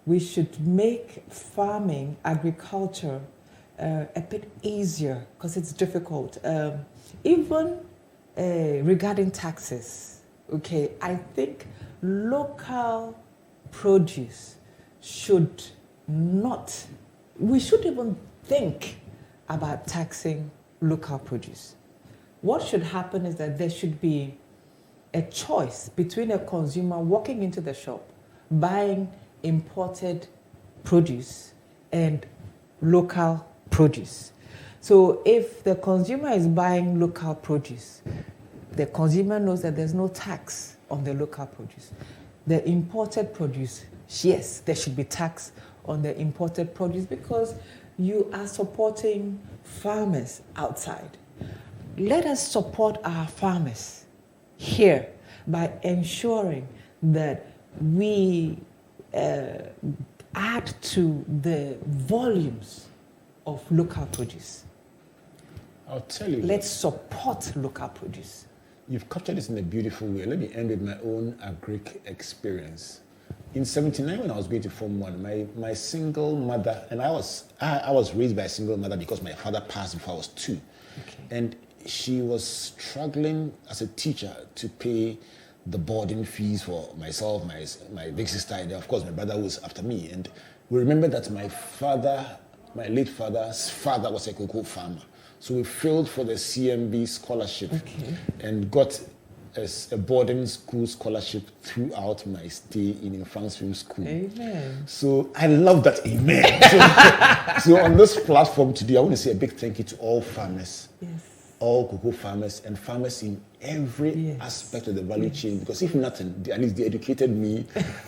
We should make farming, agriculture, a bit easier, because it's difficult. Even regarding taxes, okay, I think local produce should not, we should even think about taxing local produce. What should happen is that there should be a choice between a consumer walking into the shop, buying imported produce and local produce. So if the consumer is buying local produce, the consumer knows that there's no tax on the local produce. The imported produce, yes, there should be tax on the imported produce because you are supporting farmers outside. Let us support our farmers here by ensuring that we add to the volumes of local produce. I'll tell you. Let's support local produce. You've captured this in a beautiful way. Let me end with my own agric experience. In '79, when I was going to Form 1, my single mother, and I was raised by a single mother because my father passed before I was 2. Okay. And she was struggling as a teacher to pay the boarding fees for myself, my big sister, and of course my brother was after me. And we remember that my late father's father was a cocoa farmer. So we filled for the CMB scholarship and got a boarding school scholarship throughout my stay in Franceville School. Amen. So I love that. Amen. So on this platform today, I want to say a big thank you to all farmers. Yes. All cocoa farmers and farmers in every aspect of the value chain, because if nothing, at least they educated me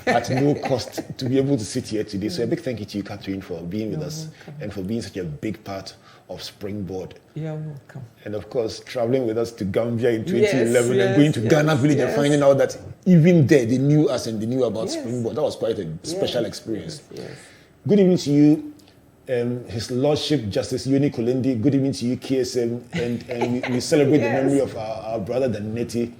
at no cost to be able to sit here today. So a big thank you to you, Catherine, for being with us and for being such a big part of Springboard. You're welcome. And of course, traveling with us to Gambia in 2011 and going to Ghana Village and finding out that even there they knew us and they knew about Springboard. That was quite a special experience. Yes. Good evening to you. His Lordship Justice Yoni Kolindi, good evening to you, KSM, and we celebrate the memory of our brother, the Neti.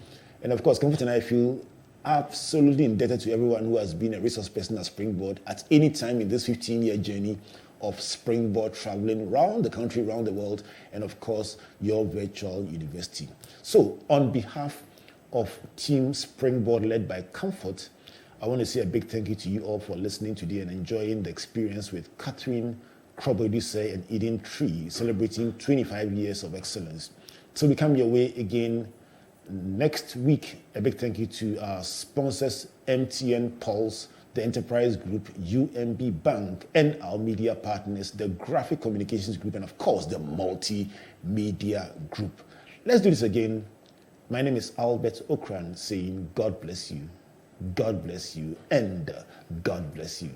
And of course, Comfort and I feel absolutely indebted to everyone who has been a resource person at Springboard at any time in this 15-year journey of Springboard, traveling around the country, around the world, and of course, your virtual university. So, on behalf of Team Springboard led by Comfort, I want to say a big thank you to you all for listening today and enjoying the experience with Catherine, Krobo Edusei, and Eden Tree, celebrating 25 years of excellence. So we come your way again next week. A big thank you to our sponsors, MTN Pulse, the Enterprise Group, UMB Bank, and our media partners, the Graphic Communications Group, and of course, the Multimedia Group. Let's do this again. My name is Albert Ocran, saying God bless you, and God bless you.